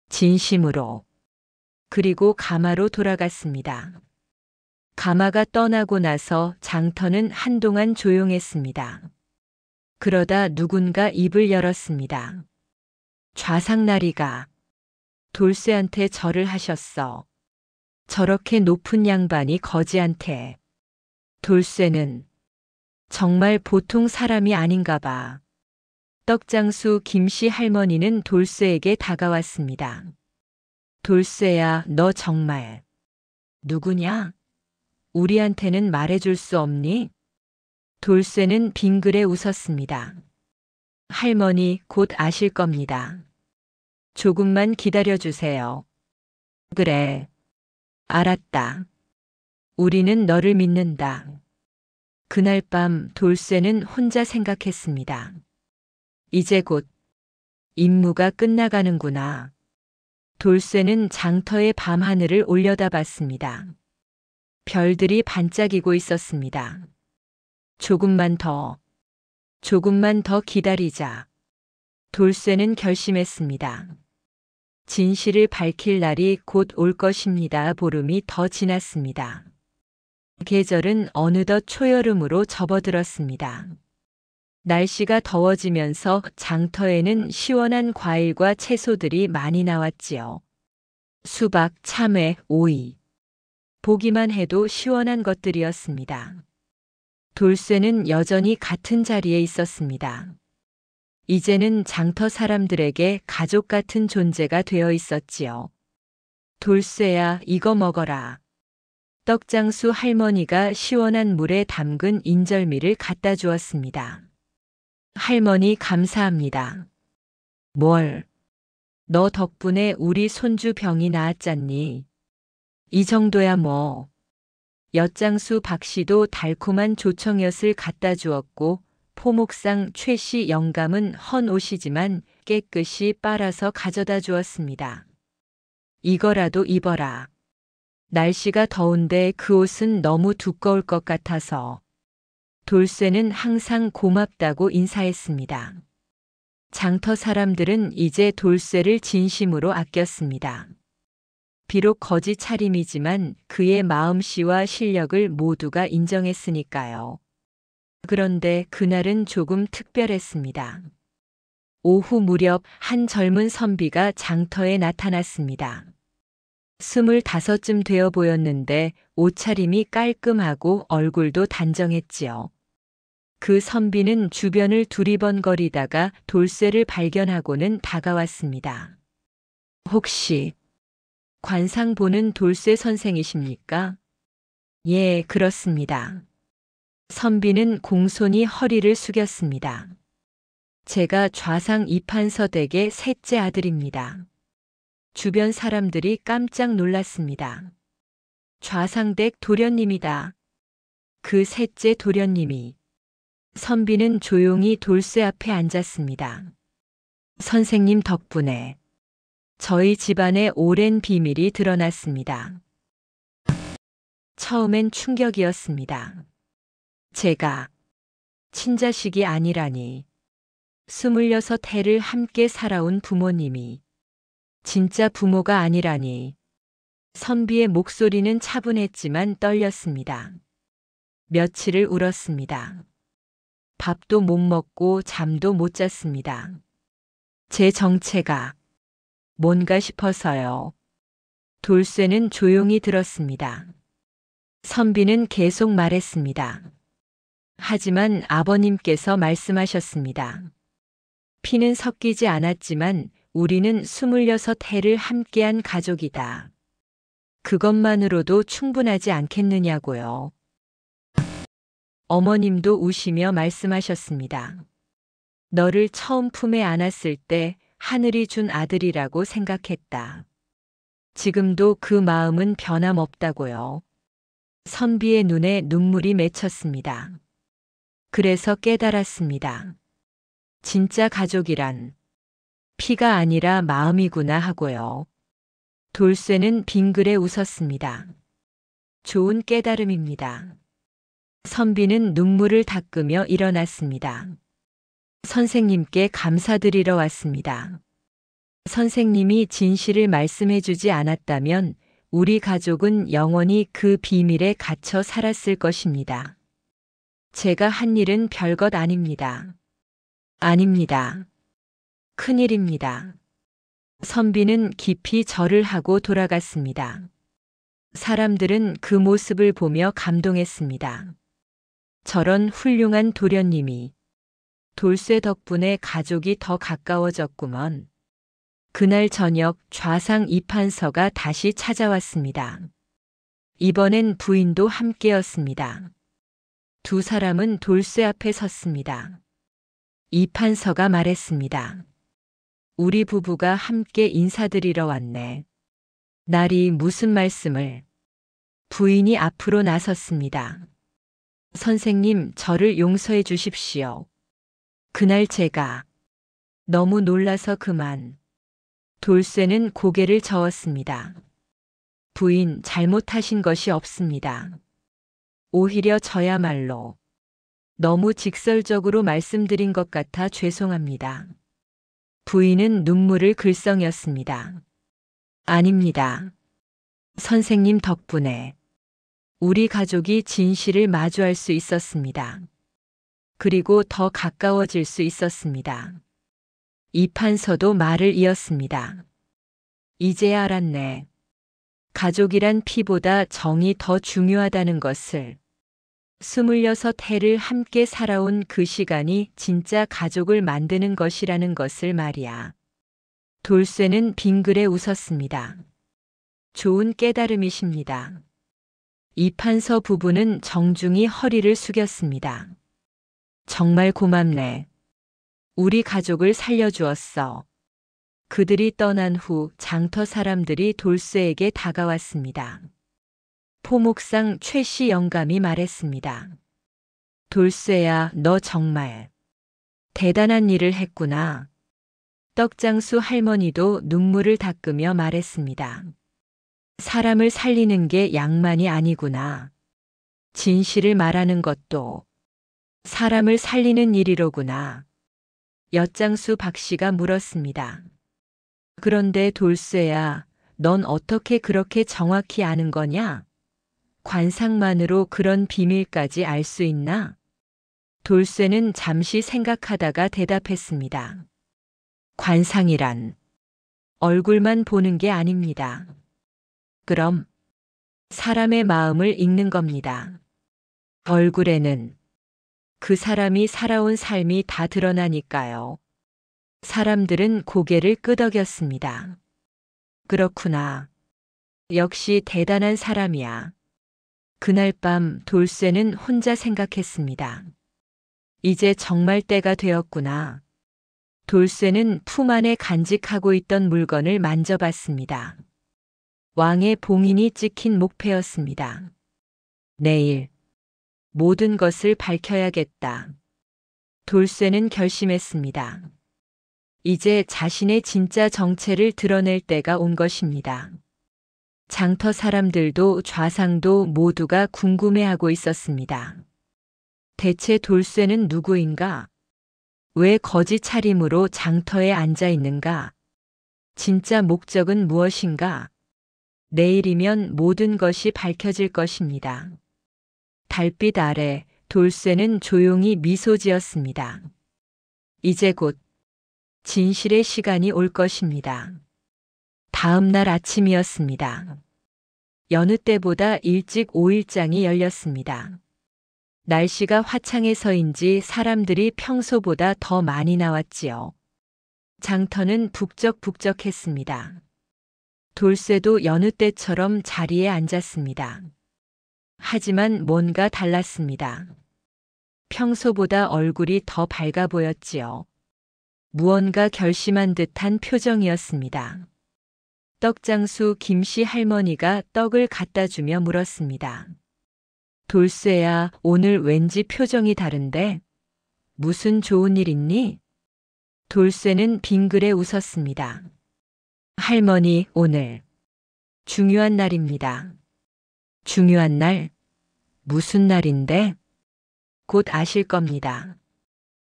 진심으로. 그리고 가마로 돌아갔습니다. 가마가 떠나고 나서 장터는 한동안 조용했습니다. 그러다 누군가 입을 열었습니다. 좌상나리가 돌쇠한테 절을 하셨어. 저렇게 높은 양반이 거지한테. 돌쇠는 정말 보통 사람이 아닌가 봐. 떡장수 김씨 할머니는 돌쇠에게 다가왔습니다. 돌쇠야, 너 정말 누구냐? 우리한테는 말해줄 수 없니? 돌쇠는 빙그레 웃었습니다. 할머니, 곧 아실 겁니다. 조금만 기다려주세요. 그래. 알았다. 우리는 너를 믿는다. 그날 밤 돌쇠는 혼자 생각했습니다. 이제 곧 임무가 끝나가는구나. 돌쇠는 장터의 밤하늘을 올려다봤습니다. 별들이 반짝이고 있었습니다. 조금만 더 기다리자. 돌쇠는 결심했습니다. 진실을 밝힐 날이 곧 올 것입니다. 보름이 더 지났습니다. 계절은 어느덧 초여름으로 접어들었습니다. 날씨가 더워지면서 장터에는 시원한 과일과 채소들이 많이 나왔지요. 수박, 참외, 오이. 보기만 해도 시원한 것들이었습니다. 돌쇠는 여전히 같은 자리에 있었습니다. 이제는 장터 사람들에게 가족 같은 존재가 되어 있었지요. 돌쇠야, 이거 먹어라. 떡장수 할머니가 시원한 물에 담근 인절미를 갖다 주었습니다. 할머니 감사합니다. 뭘? 너 덕분에 우리 손주 병이 나았잖니. 이 정도야 뭐. 엿장수 박 씨도 달콤한 조청엿을 갖다 주었고 포목상 최 씨 영감은 헌 옷이지만 깨끗이 빨아서 가져다 주었습니다. 이거라도 입어라. 날씨가 더운데 그 옷은 너무 두꺼울 것 같아서. 돌쇠는 항상 고맙다고 인사했습니다. 장터 사람들은 이제 돌쇠를 진심으로 아꼈습니다. 비록 거지 차림이지만 그의 마음씨와 실력을 모두가 인정했으니까요. 그런데 그날은 조금 특별했습니다. 오후 무렵 한 젊은 선비가 장터에 나타났습니다. 25쯤 되어 보였는데 옷차림이 깔끔하고 얼굴도 단정했지요. 그 선비는 주변을 두리번거리다가 돌쇠를 발견하고는 다가왔습니다. 혹시 관상 보는 돌쇠 선생이십니까? 예, 그렇습니다. 선비는 공손히 허리를 숙였습니다. 제가 좌상 이판서 댁의 셋째 아들입니다. 주변 사람들이 깜짝 놀랐습니다. 좌상댁 도련님이다. 그 셋째 도련님이. 선비는 조용히 돌쇠 앞에 앉았습니다. 선생님 덕분에 저희 집안의 오랜 비밀이 드러났습니다. 처음엔 충격이었습니다. 제가 친자식이 아니라니. 26해를 함께 살아온 부모님이 진짜 부모가 아니라니. 선비의 목소리는 차분했지만 떨렸습니다. 며칠을 울었습니다. 밥도 못 먹고 잠도 못 잤습니다. 제 정체가 뭔가 싶어서요. 돌쇠는 조용히 들었습니다. 선비는 계속 말했습니다. 하지만 아버님께서 말씀하셨습니다. 피는 섞이지 않았지만 우리는 26해를 함께한 가족이다. 그것만으로도 충분하지 않겠느냐고요. 어머님도 우시며 말씀하셨습니다. 너를 처음 품에 안았을 때 하늘이 준 아들이라고 생각했다. 지금도 그 마음은 변함없다고요. 선비의 눈에 눈물이 맺혔습니다. 그래서 깨달았습니다. 진짜 가족이란 피가 아니라 마음이구나 하고요. 돌쇠는 빙그레 웃었습니다. 좋은 깨달음입니다. 선비는 눈물을 닦으며 일어났습니다. 선생님께 감사드리러 왔습니다. 선생님이 진실을 말씀해 주지 않았다면 우리 가족은 영원히 그 비밀에 갇혀 살았을 것입니다. 제가 한 일은 별것 아닙니다. 아닙니다. 큰일입니다. 선비는 깊이 절을 하고 돌아갔습니다. 사람들은 그 모습을 보며 감동했습니다. 저런 훌륭한 도련님이 돌쇠 덕분에 가족이 더 가까워졌구먼. 그날 저녁 좌상 이판서가 다시 찾아왔습니다. 이번엔 부인도 함께였습니다. 두 사람은 돌쇠 앞에 섰습니다. 이판서가 말했습니다. 우리 부부가 함께 인사드리러 왔네. 날이 무슨 말씀을. 부인이 앞으로 나섰습니다. 선생님, 저를 용서해 주십시오. 그날 제가 너무 놀라서 그만. 돌쇠는 고개를 저었습니다. 부인, 잘못하신 것이 없습니다. 오히려 저야말로 너무 직설적으로 말씀드린 것 같아 죄송합니다. 부인은 눈물을 글썽였습니다. 아닙니다. 선생님 덕분에 우리 가족이 진실을 마주할 수 있었습니다. 그리고 더 가까워질 수 있었습니다. 이판서도 말을 이었습니다. 이제야 알았네. 가족이란 피보다 정이 더 중요하다는 것을. 26해를 함께 살아온 그 시간이 진짜 가족을 만드는 것이라는 것을 말이야. 돌쇠는 빙그레 웃었습니다. 좋은 깨달음이십니다. 이판서 부부는 정중히 허리를 숙였습니다. 정말 고맙네. 우리 가족을 살려주었어. 그들이 떠난 후 장터 사람들이 돌쇠에게 다가왔습니다. 포목상 최씨 영감이 말했습니다. 돌쇠야, 너 정말 대단한 일을 했구나. 떡장수 할머니도 눈물을 닦으며 말했습니다. 사람을 살리는 게 양만이 아니구나. 진실을 말하는 것도 사람을 살리는 일이로구나. 엿장수 박씨가 물었습니다. 그런데 돌쇠야, 넌 어떻게 그렇게 정확히 아는 거냐? 관상만으로 그런 비밀까지 알 수 있나? 돌쇠는 잠시 생각하다가 대답했습니다. 관상이란 얼굴만 보는 게 아닙니다. 그럼 사람의 마음을 읽는 겁니다. 얼굴에는 그 사람이 살아온 삶이 다 드러나니까요. 사람들은 고개를 끄덕였습니다. 그렇구나. 역시 대단한 사람이야. 그날 밤 돌쇠는 혼자 생각했습니다. 이제 정말 때가 되었구나. 돌쇠는 품 안에 간직하고 있던 물건을 만져봤습니다. 왕의 봉인이 찍힌 목패였습니다. 내일 모든 것을 밝혀야겠다. 돌쇠는 결심했습니다. 이제 자신의 진짜 정체를 드러낼 때가 온 것입니다. 장터 사람들도 좌상도 모두가 궁금해하고 있었습니다. 대체 돌쇠는 누구인가? 왜 거짓 차림으로 장터에 앉아 있는가? 진짜 목적은 무엇인가? 내일이면 모든 것이 밝혀질 것입니다. 달빛 아래 돌쇠는 조용히 미소 지었습니다. 이제 곧 진실의 시간이 올 것입니다. 다음 날 아침이었습니다. 여느 때보다 일찍 오일장이 열렸습니다. 날씨가 화창해서인지 사람들이 평소보다 더 많이 나왔지요. 장터는 북적북적했습니다. 돌쇠도 여느 때처럼 자리에 앉았습니다. 하지만 뭔가 달랐습니다. 평소보다 얼굴이 더 밝아 보였지요. 무언가 결심한 듯한 표정이었습니다. 떡장수 김씨 할머니가 떡을 갖다 주며 물었습니다. 돌쇠야, 오늘 왠지 표정이 다른데? 무슨 좋은 일 있니? 돌쇠는 빙그레 웃었습니다. 할머니, 오늘 중요한 날입니다. 중요한 날? 무슨 날인데? 곧 아실 겁니다.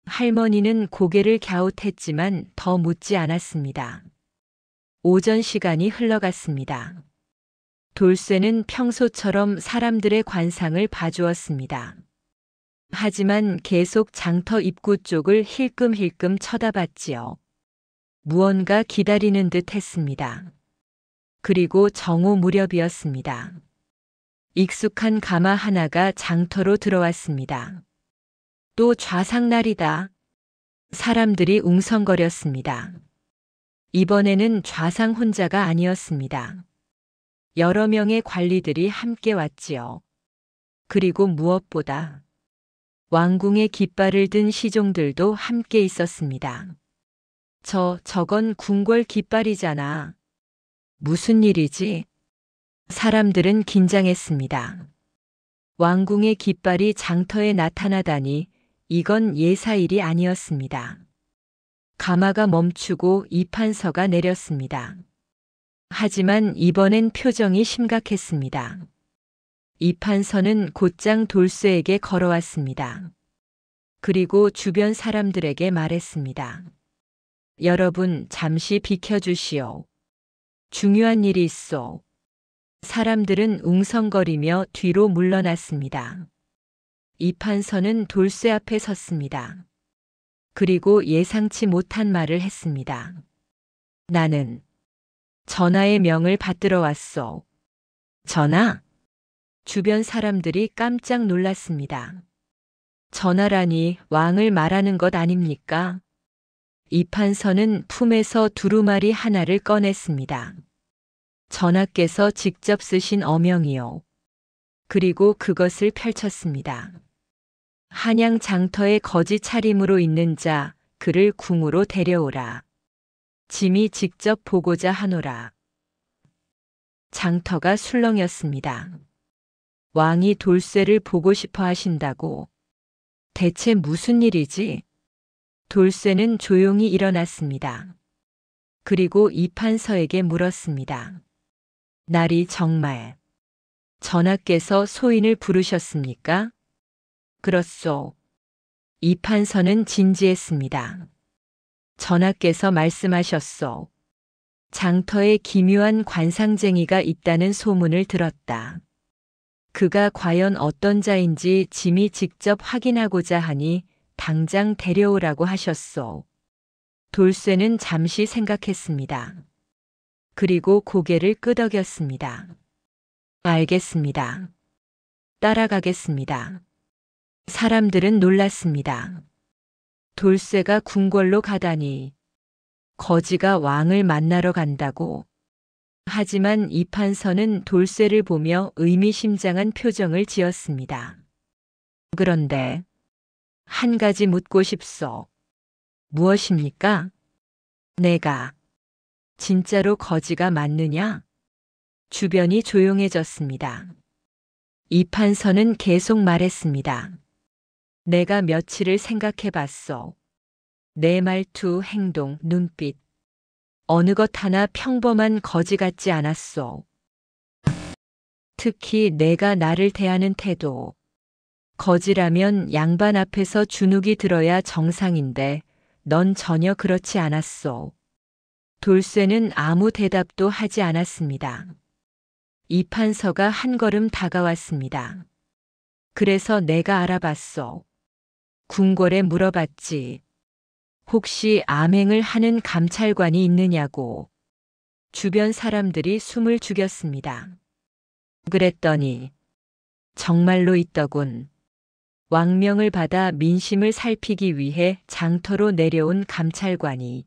할머니는 고개를 갸웃했지만 더 묻지 않았습니다. 오전 시간이 흘러갔습니다. 돌쇠는 평소처럼 사람들의 관상을 봐주었습니다. 하지만 계속 장터 입구 쪽을 힐끔힐끔 쳐다봤지요. 무언가 기다리는 듯 했습니다. 그리고 정오 무렵이었습니다. 익숙한 가마 하나가 장터로 들어왔습니다. 또 좌상날이다. 사람들이 웅성거렸습니다. 이번에는 좌상 혼자가 아니었습니다. 여러 명의 관리들이 함께 왔지요. 그리고 무엇보다 왕궁의 깃발을 든 시종들도 함께 있었습니다. 저건 궁궐 깃발이잖아. 무슨 일이지? 사람들은 긴장했습니다. 왕궁의 깃발이 장터에 나타나다니 이건 예사일이 아니었습니다. 가마가 멈추고 이판서가 내렸습니다. 하지만 이번엔 표정이 심각했습니다. 이판서는 곧장 돌쇠에게 걸어왔습니다. 그리고 주변 사람들에게 말했습니다. 여러분, 잠시 비켜주시오. 중요한 일이 있어. 사람들은 웅성거리며 뒤로 물러났습니다. 이판서는 돌쇠 앞에 섰습니다. 그리고 예상치 못한 말을 했습니다. 나는 전하의 명을 받들어 왔소. 전하? 주변 사람들이 깜짝 놀랐습니다. 전하라니 왕을 말하는 것 아닙니까? 이판서는 품에서 두루마리 하나를 꺼냈습니다. 전하께서 직접 쓰신 어명이요. 그리고 그것을 펼쳤습니다. 한양 장터의 거짓 차림으로 있는 자, 그를 궁으로 데려오라. 짐이 직접 보고자 하노라. 장터가 술렁였습니다. 왕이 돌쇠를 보고 싶어 하신다고. 대체 무슨 일이지? 돌쇠는 조용히 일어났습니다. 그리고 이판서에게 물었습니다. 날이 정말 전하께서 소인을 부르셨습니까? 그렇소. 이판서는 진지했습니다. 전하께서 말씀하셨소. 장터에 기묘한 관상쟁이가 있다는 소문을 들었다. 그가 과연 어떤 자인지 짐이 직접 확인하고자 하니 당장 데려오라고 하셨소. 돌쇠는 잠시 생각했습니다. 그리고 고개를 끄덕였습니다. 알겠습니다. 따라가겠습니다. 사람들은 놀랐습니다. 돌쇠가 궁궐로 가다니 거지가 왕을 만나러 간다고. 하지만 이판서는 돌쇠를 보며 의미심장한 표정을 지었습니다. 그런데 한 가지 묻고 싶소. 무엇입니까? 내가 진짜로 거지가 맞느냐? 주변이 조용해졌습니다. 이판서는 계속 말했습니다. 내가 며칠을 생각해봤소. 내 말투, 행동, 눈빛. 어느 것 하나 평범한 거지 같지 않았소. 특히 내가 나를 대하는 태도. 거지라면 양반 앞에서 주눅이 들어야 정상인데 넌 전혀 그렇지 않았소. 돌쇠는 아무 대답도 하지 않았습니다. 이판서가 한 걸음 다가왔습니다. 그래서 내가 알아봤소. 궁궐에 물어봤지. 혹시 암행을 하는 감찰관이 있느냐고. 주변 사람들이 숨을 죽였습니다. 그랬더니 정말로 있더군. 왕명을 받아 민심을 살피기 위해 장터로 내려온 감찰관이.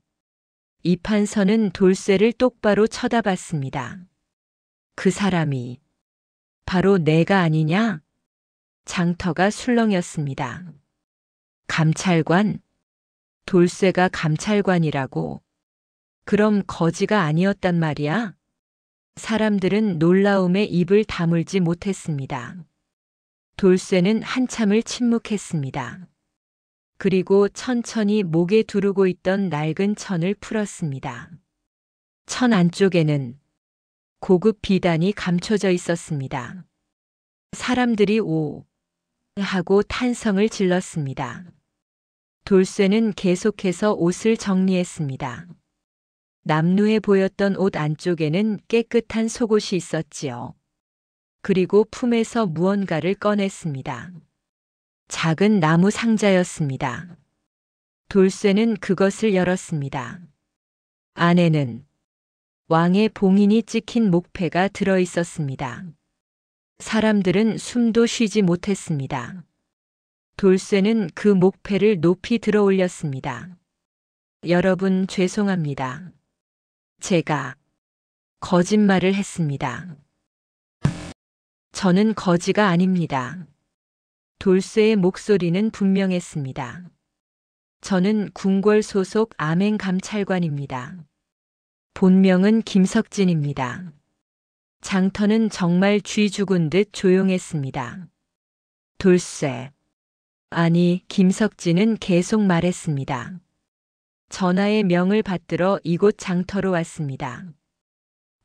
이판서는 돌쇠를 똑바로 쳐다봤습니다. 그 사람이 바로 내가 아니냐? 장터가 술렁였습니다. 감찰관? 돌쇠가 감찰관이라고? 그럼 거지가 아니었단 말이야? 사람들은 놀라움에 입을 다물지 못했습니다. 돌쇠는 한참을 침묵했습니다. 그리고 천천히 목에 두르고 있던 낡은 천을 풀었습니다. 천 안쪽에는 고급 비단이 감춰져 있었습니다. 사람들이 오 하고 탄성을 질렀습니다. 돌쇠는 계속해서 옷을 정리했습니다. 남루해 보였던 옷 안쪽에는 깨끗한 속옷이 있었지요. 그리고 품에서 무언가를 꺼냈습니다. 작은 나무 상자였습니다. 돌쇠는 그것을 열었습니다. 안에는 왕의 봉인이 찍힌 목패가 들어 있었습니다. 사람들은 숨도 쉬지 못했습니다. 돌쇠는 그 목패를 높이 들어 올렸습니다. 여러분 죄송합니다. 제가 거짓말을 했습니다. 저는 거지가 아닙니다. 돌쇠의 목소리는 분명했습니다. 저는 궁궐 소속 암행감찰관입니다. 본명은 김석진입니다. 장터는 정말 쥐 죽은 듯 조용했습니다. 돌쇠. 아니, 김석진은 계속 말했습니다. 전하의 명을 받들어 이곳 장터로 왔습니다.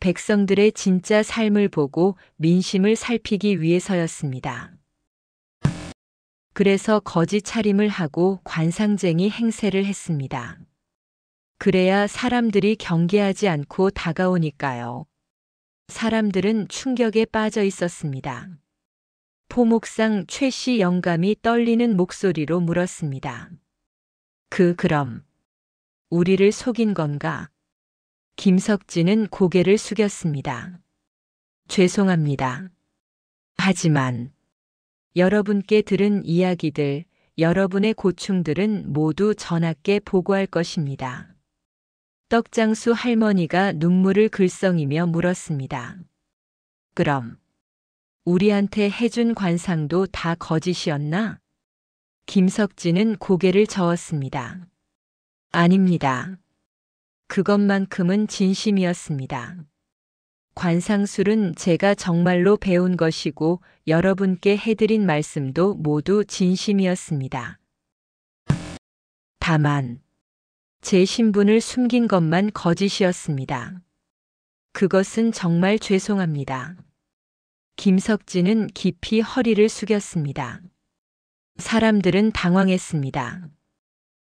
백성들의 진짜 삶을 보고 민심을 살피기 위해서였습니다. 그래서 거지 차림을 하고 관상쟁이 행세를 했습니다. 그래야 사람들이 경계하지 않고 다가오니까요. 사람들은 충격에 빠져 있었습니다. 포목상 최씨 영감이 떨리는 목소리로 물었습니다. 그럼 우리를 속인 건가? 김석진은 고개를 숙였습니다. 죄송합니다. 하지만 여러분께 들은 이야기들, 여러분의 고충들은 모두 전하께 보고할 것입니다. 떡장수 할머니가 눈물을 글썽이며 물었습니다. 그럼 우리한테 해준 관상도 다 거짓이었나? 김석진은 고개를 저었습니다. 아닙니다. 그것만큼은 진심이었습니다. 관상술은 제가 정말로 배운 것이고 여러분께 해드린 말씀도 모두 진심이었습니다. 다만 제 신분을 숨긴 것만 거짓이었습니다. 그것은 정말 죄송합니다. 김석진은 깊이 허리를 숙였습니다. 사람들은 당황했습니다.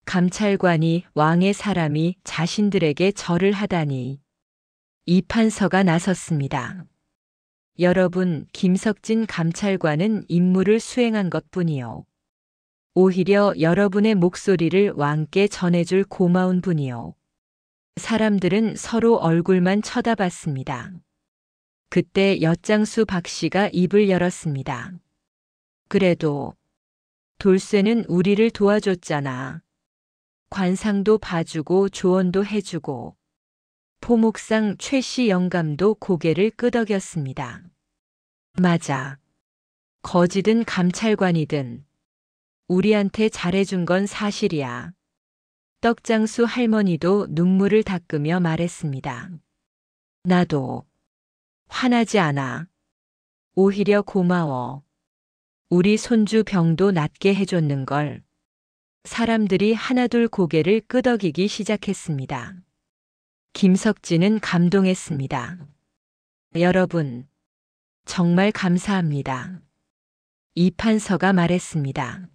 감찰관이 왕의 사람이 자신들에게 절을 하다니. 이 판서가 나섰습니다. 여러분, 김석진 감찰관은 임무를 수행한 것뿐이요. 오히려 여러분의 목소리를 왕께 전해줄 고마운 분이요. 사람들은 서로 얼굴만 쳐다봤습니다. 그때 엿장수 박 씨가 입을 열었습니다. 그래도 돌쇠는 우리를 도와줬잖아. 관상도 봐주고 조언도 해주고. 포목상 최 씨 영감도 고개를 끄덕였습니다. 맞아. 거지든 감찰관이든 우리한테 잘해준 건 사실이야. 떡장수 할머니도 눈물을 닦으며 말했습니다. 나도 화나지 않아. 오히려 고마워. 우리 손주 병도 낫게 해줬는걸. 사람들이 하나둘 고개를 끄덕이기 시작했습니다. 김석진은 감동했습니다. 여러분, 정말 감사합니다. 이 판서가 말했습니다.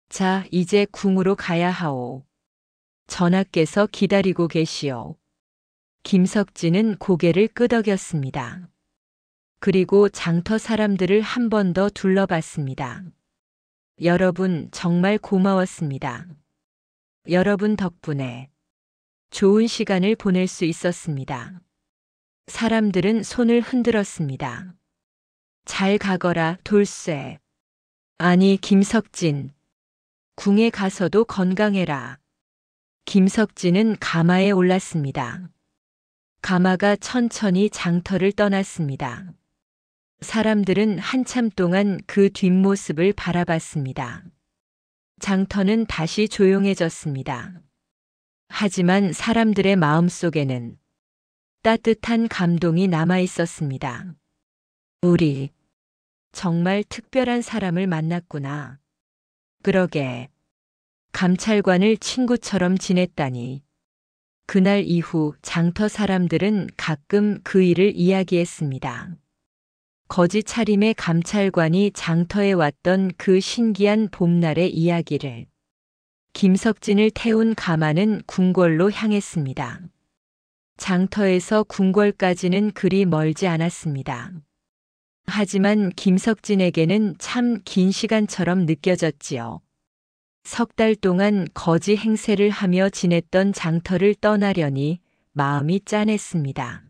자, 이제 궁으로 가야 하오. 전하께서 기다리고 계시오. 김석진은 고개를 끄덕였습니다. 그리고 장터 사람들을 한 번 더 둘러봤습니다. 여러분, 정말 고마웠습니다. 여러분 덕분에 좋은 시간을 보낼 수 있었습니다. 사람들은 손을 흔들었습니다. 잘 가거라, 돌쇠. 아니, 김석진. 궁에 가서도 건강해라. 김석진은 가마에 올랐습니다. 가마가 천천히 장터를 떠났습니다. 사람들은 한참 동안 그 뒷모습을 바라봤습니다. 장터는 다시 조용해졌습니다. 하지만 사람들의 마음속에는 따뜻한 감동이 남아 있었습니다. 우리 정말 특별한 사람을 만났구나. 그러게 감찰관을 친구처럼 지냈다니. 그날 이후 장터 사람들은 가끔 그 일을 이야기했습니다. 거지 차림의 감찰관이 장터에 왔던 그 신기한 봄날의 이야기를. 김석진을 태운 가마는 궁궐로 향했습니다. 장터에서 궁궐까지는 그리 멀지 않았습니다. 하지만 김석진에게는 참 긴 시간처럼 느껴졌지요. 석 달 동안 거지 행세를 하며 지냈던 장터를 떠나려니 마음이 짠했습니다.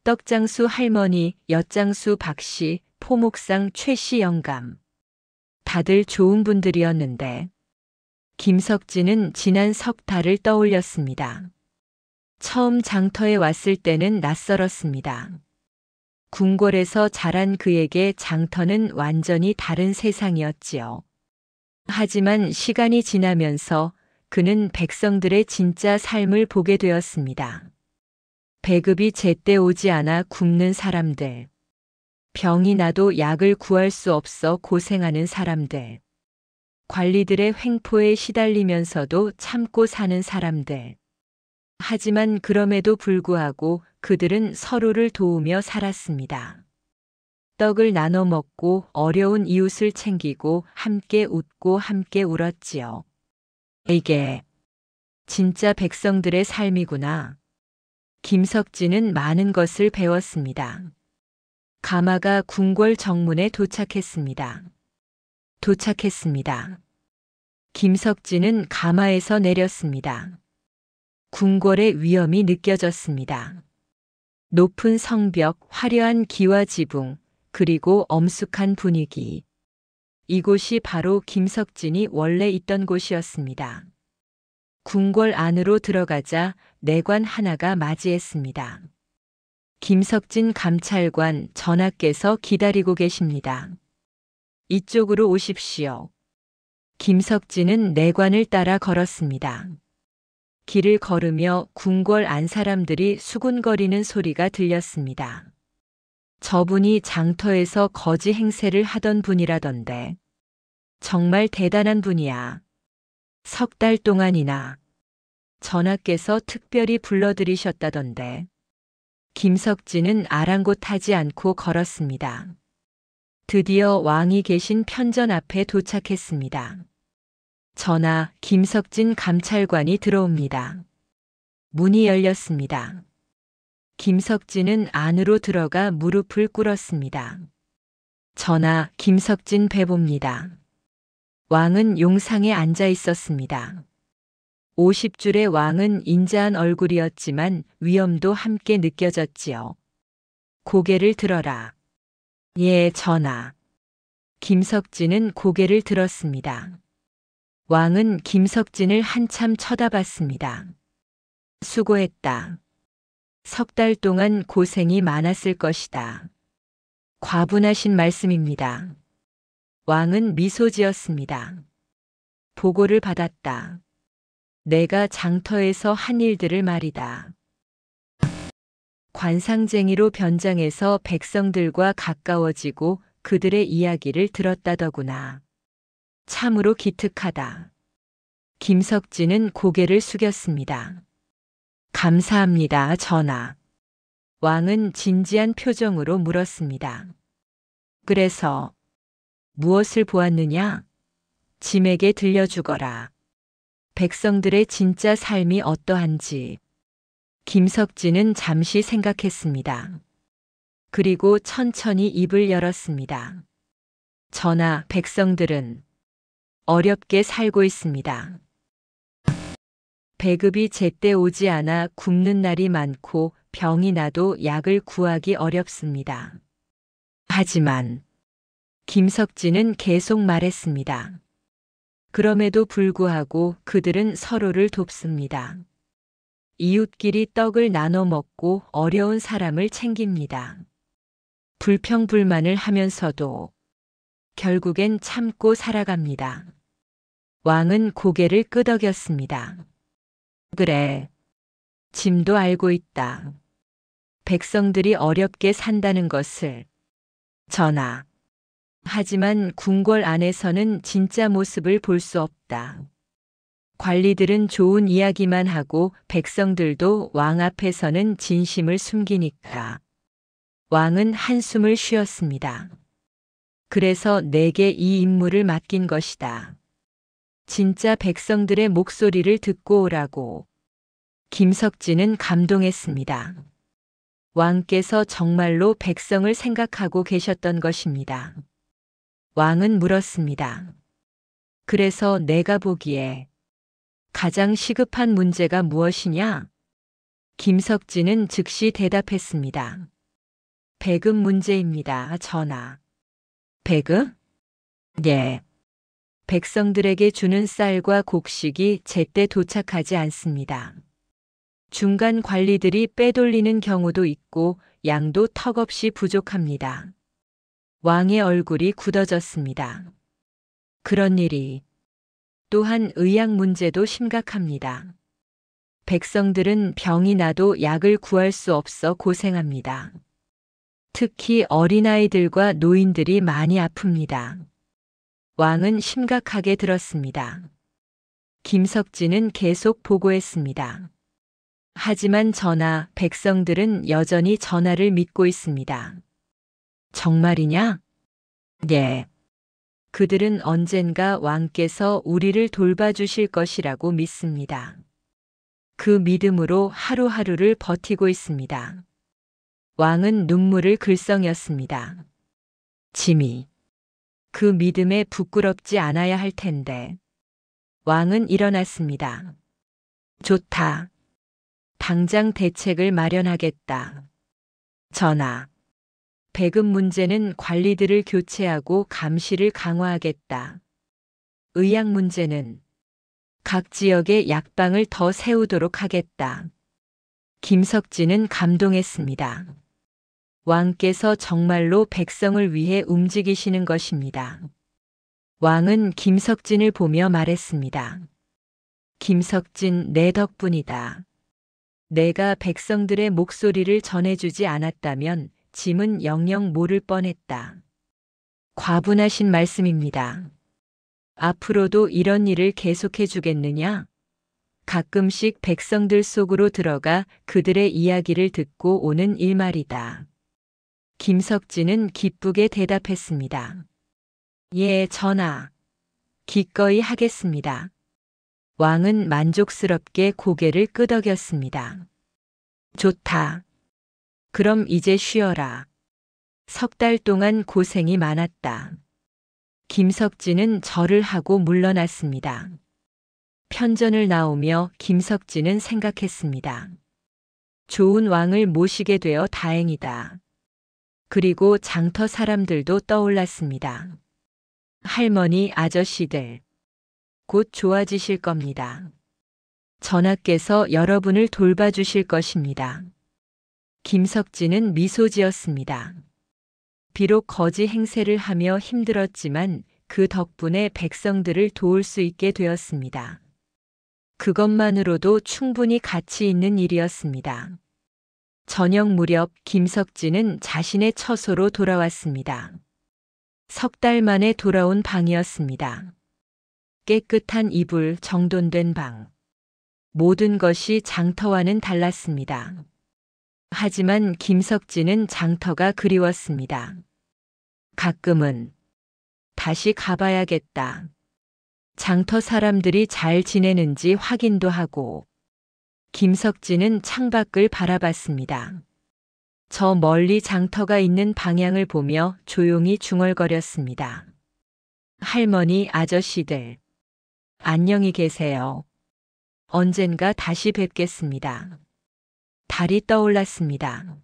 떡장수 할머니, 엿장수 박 씨, 포목상 최 씨 영감. 다들 좋은 분들이었는데 김석진은 지난 석 달을 떠올렸습니다. 처음 장터에 왔을 때는 낯설었습니다. 궁궐에서 자란 그에게 장터는 완전히 다른 세상이었지요. 하지만 시간이 지나면서 그는 백성들의 진짜 삶을 보게 되었습니다. 배급이 제때 오지 않아 굶는 사람들, 병이 나도 약을 구할 수 없어 고생하는 사람들, 관리들의 횡포에 시달리면서도 참고 사는 사람들. 하지만 그럼에도 불구하고 그들은 서로를 도우며 살았습니다. 떡을 나눠 먹고 어려운 이웃을 챙기고 함께 웃고 함께 울었지요. 이게 진짜 백성들의 삶이구나. 김석진은 많은 것을 배웠습니다. 가마가 궁궐 정문에 도착했습니다. 김석진은 가마에서 내렸습니다. 궁궐의 위엄이 느껴졌습니다. 높은 성벽, 화려한 기와 지붕, 그리고 엄숙한 분위기. 이곳이 바로 김석진이 원래 있던 곳이었습니다. 궁궐 안으로 들어가자 내관 하나가 맞이했습니다. 김석진 감찰관, 전하께서 기다리고 계십니다. 이쪽으로 오십시오. 김석진은 내관을 따라 걸었습니다. 길을 걸으며 궁궐 안 사람들이 수군거리는 소리가 들렸습니다. 저분이 장터에서 거지 행세를 하던 분이라던데. 정말 대단한 분이야. 석 달 동안이나 전하께서 특별히 불러들이셨다던데. 김석진은 아랑곳하지 않고 걸었습니다. 드디어 왕이 계신 편전 앞에 도착했습니다. 전하, 김석진 감찰관이 들어옵니다. 문이 열렸습니다. 김석진은 안으로 들어가 무릎을 꿇었습니다. 전하, 김석진 배봅니다. 왕은 용상에 앉아 있었습니다. 50줄의 왕은 인자한 얼굴이었지만 위엄도 함께 느껴졌지요. 고개를 들어라. 예, 전하. 김석진은 고개를 들었습니다. 왕은 김석진을 한참 쳐다봤습니다. 수고했다. 석 달 동안 고생이 많았을 것이다. 과분하신 말씀입니다. 왕은 미소 지었습니다. 보고를 받았다. 내가 장터에서 한 일들을 말이다. 관상쟁이로 변장해서 백성들과 가까워지고 그들의 이야기를 들었다더구나. 참으로 기특하다. 김석진은 고개를 숙였습니다. 감사합니다, 전하. 왕은 진지한 표정으로 물었습니다. 그래서 무엇을 보았느냐? 짐에게 들려주거라. 백성들의 진짜 삶이 어떠한지. 김석진은 잠시 생각했습니다. 그리고 천천히 입을 열었습니다. 전하, 백성들은 어렵게 살고 있습니다. 배급이 제때 오지 않아 굶는 날이 많고 병이 나도 약을 구하기 어렵습니다. 하지만 김석진은 계속 말했습니다. 그럼에도 불구하고 그들은 서로를 돕습니다. 이웃끼리 떡을 나눠 먹고 어려운 사람을 챙깁니다. 불평불만을 하면서도 결국엔 참고 살아갑니다. 왕은 고개를 끄덕였습니다. 그래. 짐도 알고 있다. 백성들이 어렵게 산다는 것을. 전하. 하지만 궁궐 안에서는 진짜 모습을 볼 수 없다. 관리들은 좋은 이야기만 하고 백성들도 왕 앞에서는 진심을 숨기니까. 왕은 한숨을 쉬었습니다. 그래서 내게 이 임무를 맡긴 것이다. 진짜 백성들의 목소리를 듣고 오라고. 김석진은 감동했습니다. 왕께서 정말로 백성을 생각하고 계셨던 것입니다. 왕은 물었습니다. 그래서 내가 보기에 가장 시급한 문제가 무엇이냐? 김석진은 즉시 대답했습니다. 배급 문제입니다, 전하. 배급? 예. 백성들에게 주는 쌀과 곡식이 제때 도착하지 않습니다. 중간 관리들이 빼돌리는 경우도 있고 양도 턱없이 부족합니다. 왕의 얼굴이 굳어졌습니다. 그런 일이. 또한 의약 문제도 심각합니다. 백성들은 병이 나도 약을 구할 수 없어 고생합니다. 특히 어린아이들과 노인들이 많이 아픕니다. 왕은 심각하게 들었습니다. 김석진은 계속 보고했습니다. 하지만 전하, 백성들은 여전히 전하를 믿고 있습니다. 정말이냐? 예. 그들은 언젠가 왕께서 우리를 돌봐주실 것이라고 믿습니다. 그 믿음으로 하루하루를 버티고 있습니다. 왕은 눈물을 글썽였습니다. 짐이. 그 믿음에 부끄럽지 않아야 할 텐데. 왕은 일어났습니다. 좋다. 당장 대책을 마련하겠다. 전하. 배급 문제는 관리들을 교체하고 감시를 강화하겠다. 의약 문제는 각 지역에 약방을 더 세우도록 하겠다. 김석진은 감동했습니다. 왕께서 정말로 백성을 위해 움직이시는 것입니다. 왕은 김석진을 보며 말했습니다. 김석진, 내 덕분이다. 내가 백성들의 목소리를 전해주지 않았다면 짐은 영영 모를 뻔했다. 과분하신 말씀입니다. 앞으로도 이런 일을 계속해 주겠느냐? 가끔씩 백성들 속으로 들어가 그들의 이야기를 듣고 오는 일말이다. 김석진은 기쁘게 대답했습니다. 예, 전하. 기꺼이 하겠습니다. 왕은 만족스럽게 고개를 끄덕였습니다. 좋다. 그럼 이제 쉬어라. 석 달 동안 고생이 많았다. 김석진은 절을 하고 물러났습니다. 편전을 나오며 김석진은 생각했습니다. 좋은 왕을 모시게 되어 다행이다. 그리고 장터 사람들도 떠올랐습니다. 할머니, 아저씨들. 곧 좋아지실 겁니다. 전하께서 여러분을 돌봐주실 것입니다. 김석진은 미소 지었습니다. 비록 거지 행세를 하며 힘들었지만 그 덕분에 백성들을 도울 수 있게 되었습니다. 그것만으로도 충분히 가치 있는 일이었습니다. 저녁 무렵 김석진은 자신의 처소로 돌아왔습니다. 석 달 만에 돌아온 방이었습니다. 깨끗한 이불, 정돈된 방. 모든 것이 장터와는 달랐습니다. 하지만 김석진은 장터가 그리웠습니다. 가끔은 다시 가봐야겠다. 장터 사람들이 잘 지내는지 확인도 하고. 김석진은 창밖을 바라봤습니다. 저 멀리 장터가 있는 방향을 보며 조용히 중얼거렸습니다. 할머니, 아저씨들. 안녕히 계세요. 언젠가 다시 뵙겠습니다. 달이 떠올랐습니다.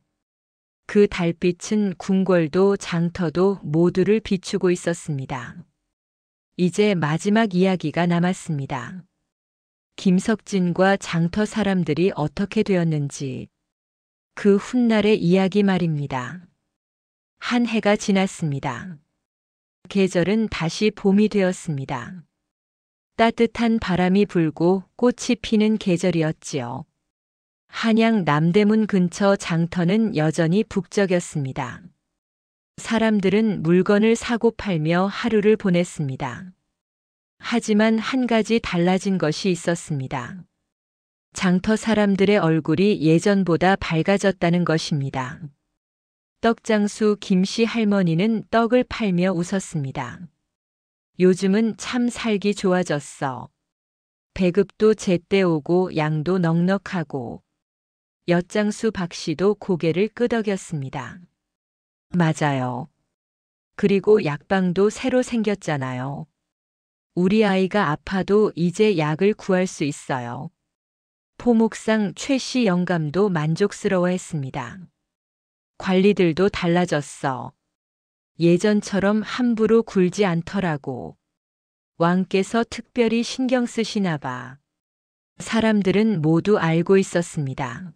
그 달빛은 궁궐도 장터도 모두를 비추고 있었습니다. 이제 마지막 이야기가 남았습니다. 김석진과 장터 사람들이 어떻게 되었는지 그 훗날의 이야기 말입니다. 한 해가 지났습니다. 계절은 다시 봄이 되었습니다. 따뜻한 바람이 불고 꽃이 피는 계절이었지요. 한양 남대문 근처 장터는 여전히 북적였습니다. 사람들은 물건을 사고 팔며 하루를 보냈습니다. 하지만 한 가지 달라진 것이 있었습니다. 장터 사람들의 얼굴이 예전보다 밝아졌다는 것입니다. 떡장수 김씨 할머니는 떡을 팔며 웃었습니다. 요즘은 참 살기 좋아졌어. 배급도 제때 오고 양도 넉넉하고. 엿장수 박씨도 고개를 끄덕였습니다. 맞아요. 그리고 약방도 새로 생겼잖아요. 우리 아이가 아파도 이제 약을 구할 수 있어요. 포목상 최씨 영감도 만족스러워했습니다. 관리들도 달라졌어. 예전처럼 함부로 굴지 않더라고. 왕께서 특별히 신경 쓰시나 봐. 사람들은 모두 알고 있었습니다.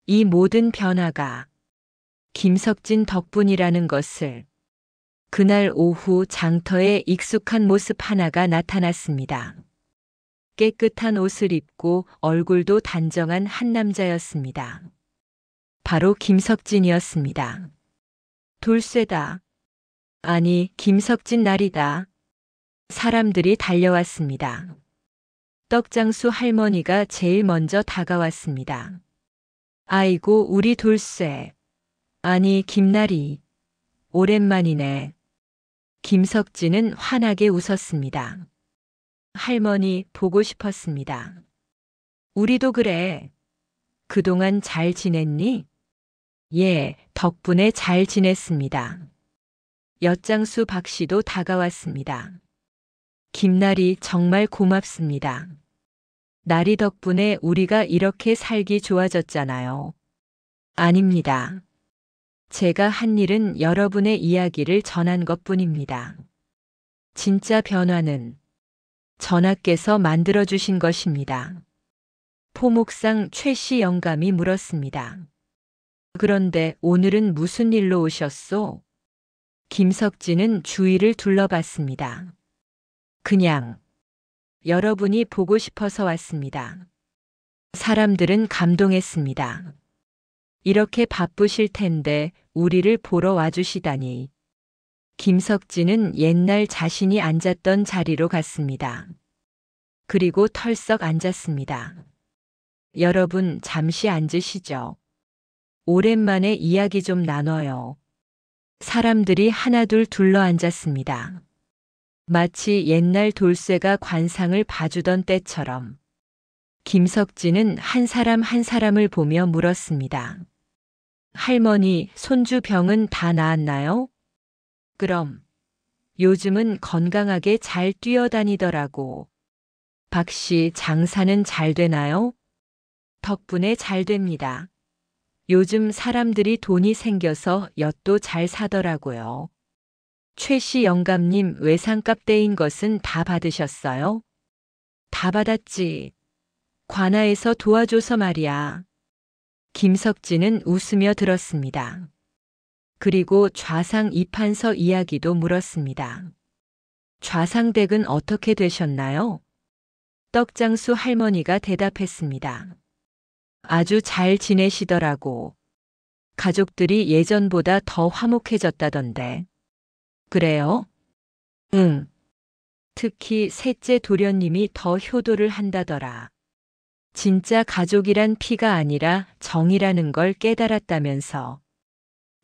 이 모든 변화가 김석진 덕분이라는 것을. 그날 오후 장터에 익숙한 모습 하나가 나타났습니다. 깨끗한 옷을 입고 얼굴도 단정한 한 남자였습니다. 바로 김석진이었습니다. 돌쇠다. 아니, 김석진 날이다. 사람들이 달려왔습니다. 떡장수 할머니가 제일 먼저 다가왔습니다. 아이고, 우리 돌쇠. 아니, 김나리. 오랜만이네. 김석진은 환하게 웃었습니다. 할머니, 보고 싶었습니다. 우리도 그래. 그동안 잘 지냈니? 예, 덕분에 잘 지냈습니다. 엿장수 박씨도 다가왔습니다. 김나리, 정말 고맙습니다. 나리 덕분에 우리가 이렇게 살기 좋아졌잖아요. 아닙니다. 제가 한 일은 여러분의 이야기를 전한 것뿐입니다. 진짜 변화는 전하께서 만들어주신 것입니다. 포목상 최씨 영감이 물었습니다. 그런데 오늘은 무슨 일로 오셨소? 김석진은 주위를 둘러봤습니다. 그냥 여러분이 보고 싶어서 왔습니다. 사람들은 감동했습니다. 이렇게 바쁘실 텐데 우리를 보러 와주시다니. 김석진은 옛날 자신이 앉았던 자리로 갔습니다. 그리고 털썩 앉았습니다. 여러분, 잠시 앉으시죠. 오랜만에 이야기 좀 나눠요. 사람들이 하나둘 둘러 앉았습니다. 마치 옛날 돌쇠가 관상을 봐주던 때처럼. 김석진은 한 사람 한 사람을 보며 물었습니다. 할머니, 손주 병은 다 나았나요? 그럼. 요즘은 건강하게 잘 뛰어다니더라고. 박씨, 장사는 잘 되나요? 덕분에 잘 됩니다. 요즘 사람들이 돈이 생겨서 엿도 잘 사더라고요. 최씨 영감님, 외상값 떼인 것은 다 받으셨어요? 다 받았지. 관아에서 도와줘서 말이야. 김석진은 웃으며 들었습니다. 그리고 좌상 이판서 이야기도 물었습니다. 좌상댁은 어떻게 되셨나요? 떡장수 할머니가 대답했습니다. 아주 잘 지내시더라고. 가족들이 예전보다 더 화목해졌다던데. 그래요? 응. 특히 셋째 도련님이 더 효도를 한다더라. 진짜 가족이란 피가 아니라 정이라는 걸 깨달았다면서.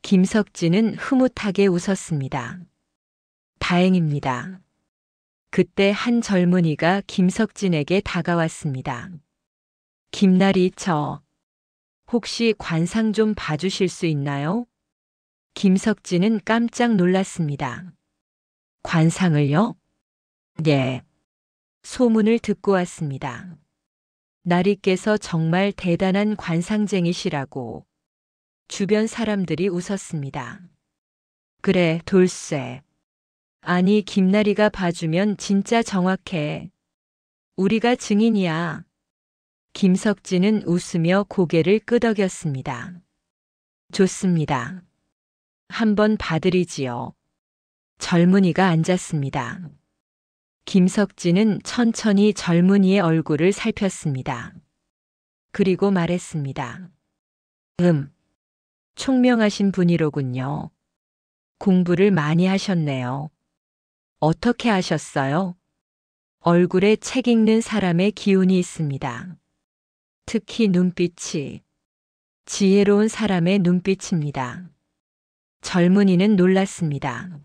김석진은 흐뭇하게 웃었습니다. 다행입니다. 그때 한 젊은이가 김석진에게 다가왔습니다. 김나리, 혹시 관상 좀 봐주실 수 있나요? 김석진은 깜짝 놀랐습니다. 관상을요? 네. 소문을 듣고 왔습니다. 나리께서 정말 대단한 관상쟁이시라고. 주변 사람들이 웃었습니다. 그래, 돌쇠. 아니, 김나리가 봐주면 진짜 정확해. 우리가 증인이야. 김석진은 웃으며 고개를 끄덕였습니다. 좋습니다. 한번 봐드리지요. 젊은이가 앉았습니다. 김석진은 천천히 젊은이의 얼굴을 살폈습니다. 그리고 말했습니다. 총명하신 분이로군요. 공부를 많이 하셨네요. 어떻게 하셨어요? 얼굴에 책 읽는 사람의 기운이 있습니다. 특히 눈빛이 지혜로운 사람의 눈빛입니다. 젊은이는 놀랐습니다.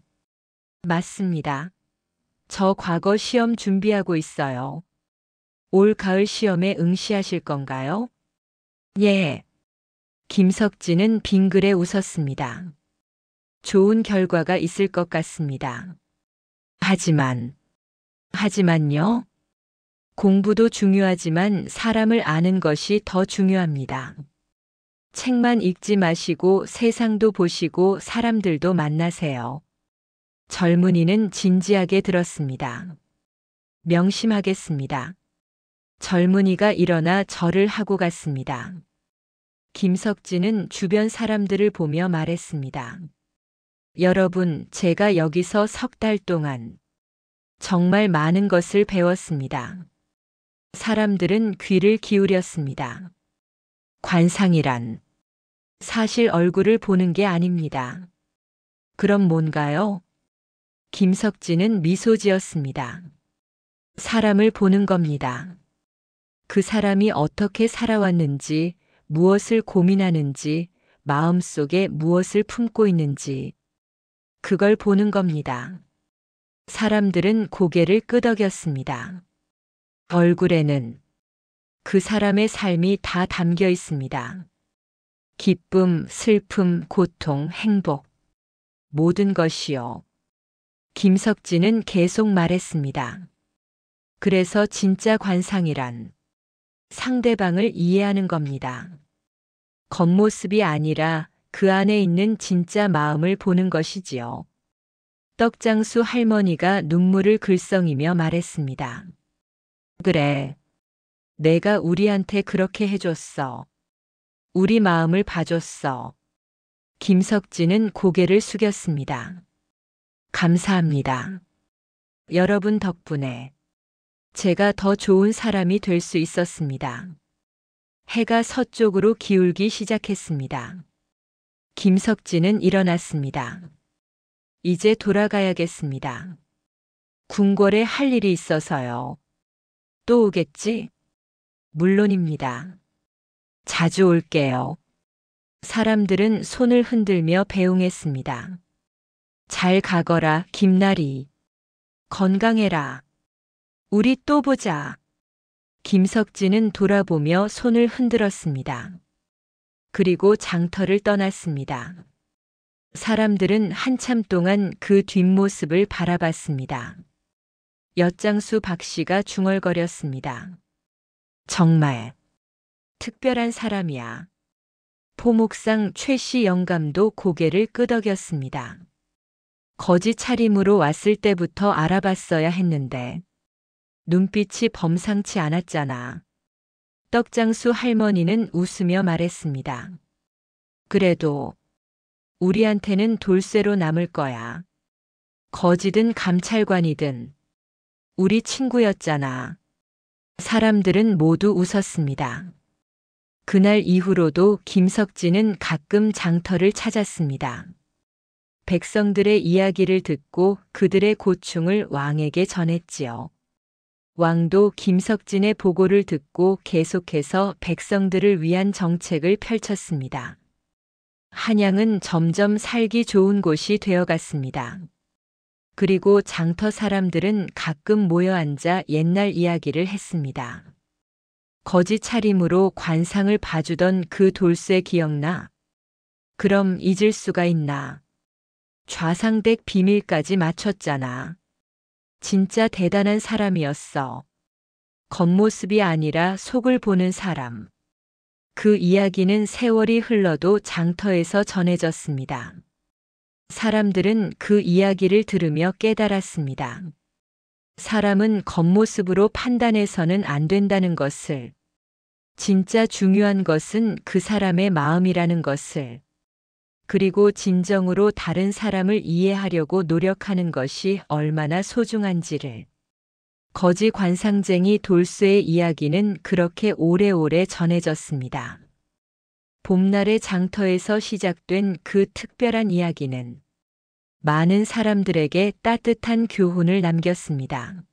맞습니다. 저 과거 시험 준비하고 있어요. 올 가을 시험에 응시하실 건가요? 예. 김석진은 빙그레 웃었습니다. 좋은 결과가 있을 것 같습니다. 하지만요? 공부도 중요하지만 사람을 아는 것이 더 중요합니다. 책만 읽지 마시고 세상도 보시고 사람들도 만나세요. 젊은이는 진지하게 들었습니다. 명심하겠습니다. 젊은이가 일어나 절을 하고 갔습니다. 김석진은 주변 사람들을 보며 말했습니다. 여러분, 제가 여기서 석 달 동안 정말 많은 것을 배웠습니다. 사람들은 귀를 기울였습니다. 관상이란 사실 얼굴을 보는 게 아닙니다. 그럼 뭔가요? 김석진은 미소 지었습니다. 사람을 보는 겁니다. 그 사람이 어떻게 살아왔는지, 무엇을 고민하는지, 마음속에 무엇을 품고 있는지, 그걸 보는 겁니다. 사람들은 고개를 끄덕였습니다. 얼굴에는 그 사람의 삶이 다 담겨 있습니다. 기쁨, 슬픔, 고통, 행복, 모든 것이요. 김석진은 계속 말했습니다. 그래서 진짜 관상이란 상대방을 이해하는 겁니다. 겉모습이 아니라 그 안에 있는 진짜 마음을 보는 것이지요. 떡장수 할머니가 눈물을 글썽이며 말했습니다. 그래. 내가 우리한테 그렇게 해줬어. 우리 마음을 봐줬어. 김석진은 고개를 숙였습니다. 감사합니다. 여러분 덕분에 제가 더 좋은 사람이 될 수 있었습니다. 해가 서쪽으로 기울기 시작했습니다. 김석진은 일어났습니다. 이제 돌아가야겠습니다. 궁궐에 할 일이 있어서요. 또 오겠지? 물론입니다. 자주 올게요. 사람들은 손을 흔들며 배웅했습니다. 잘 가거라, 김나리. 건강해라. 우리 또 보자. 김석진은 돌아보며 손을 흔들었습니다. 그리고 장터를 떠났습니다. 사람들은 한참 동안 그 뒷모습을 바라봤습니다. 엿장수 박 씨가 중얼거렸습니다. 정말 특별한 사람이야. 포목상 최 씨 영감도 고개를 끄덕였습니다. 거지 차림으로 왔을 때부터 알아봤어야 했는데 눈빛이 범상치 않았잖아. 떡장수 할머니는 웃으며 말했습니다. 그래도 우리한테는 돌쇠로 남을 거야. 거지든 감찰관이든 우리 친구였잖아. 사람들은 모두 웃었습니다. 그날 이후로도 김석진은 가끔 장터를 찾았습니다. 백성들의 이야기를 듣고 그들의 고충을 왕에게 전했지요. 왕도 김석진의 보고를 듣고 계속해서 백성들을 위한 정책을 펼쳤습니다. 한양은 점점 살기 좋은 곳이 되어갔습니다. 그리고 장터 사람들은 가끔 모여 앉아 옛날 이야기를 했습니다. 거지 차림으로 관상을 봐주던 그 돌쇠 기억나? 그럼 잊을 수가 있나? 좌상댁 비밀까지 맞췄잖아. 진짜 대단한 사람이었어. 겉모습이 아니라 속을 보는 사람. 그 이야기는 세월이 흘러도 장터에서 전해졌습니다. 사람들은 그 이야기를 들으며 깨달았습니다. 사람은 겉모습으로 판단해서는 안 된다는 것을, 진짜 중요한 것은 그 사람의 마음이라는 것을, 그리고 진정으로 다른 사람을 이해하려고 노력하는 것이 얼마나 소중한지를. 거지 관상쟁이 돌쇠의 이야기는 그렇게 오래오래 전해졌습니다. 봄날의 장터에서 시작된 그 특별한 이야기는 많은 사람들에게 따뜻한 교훈을 남겼습니다.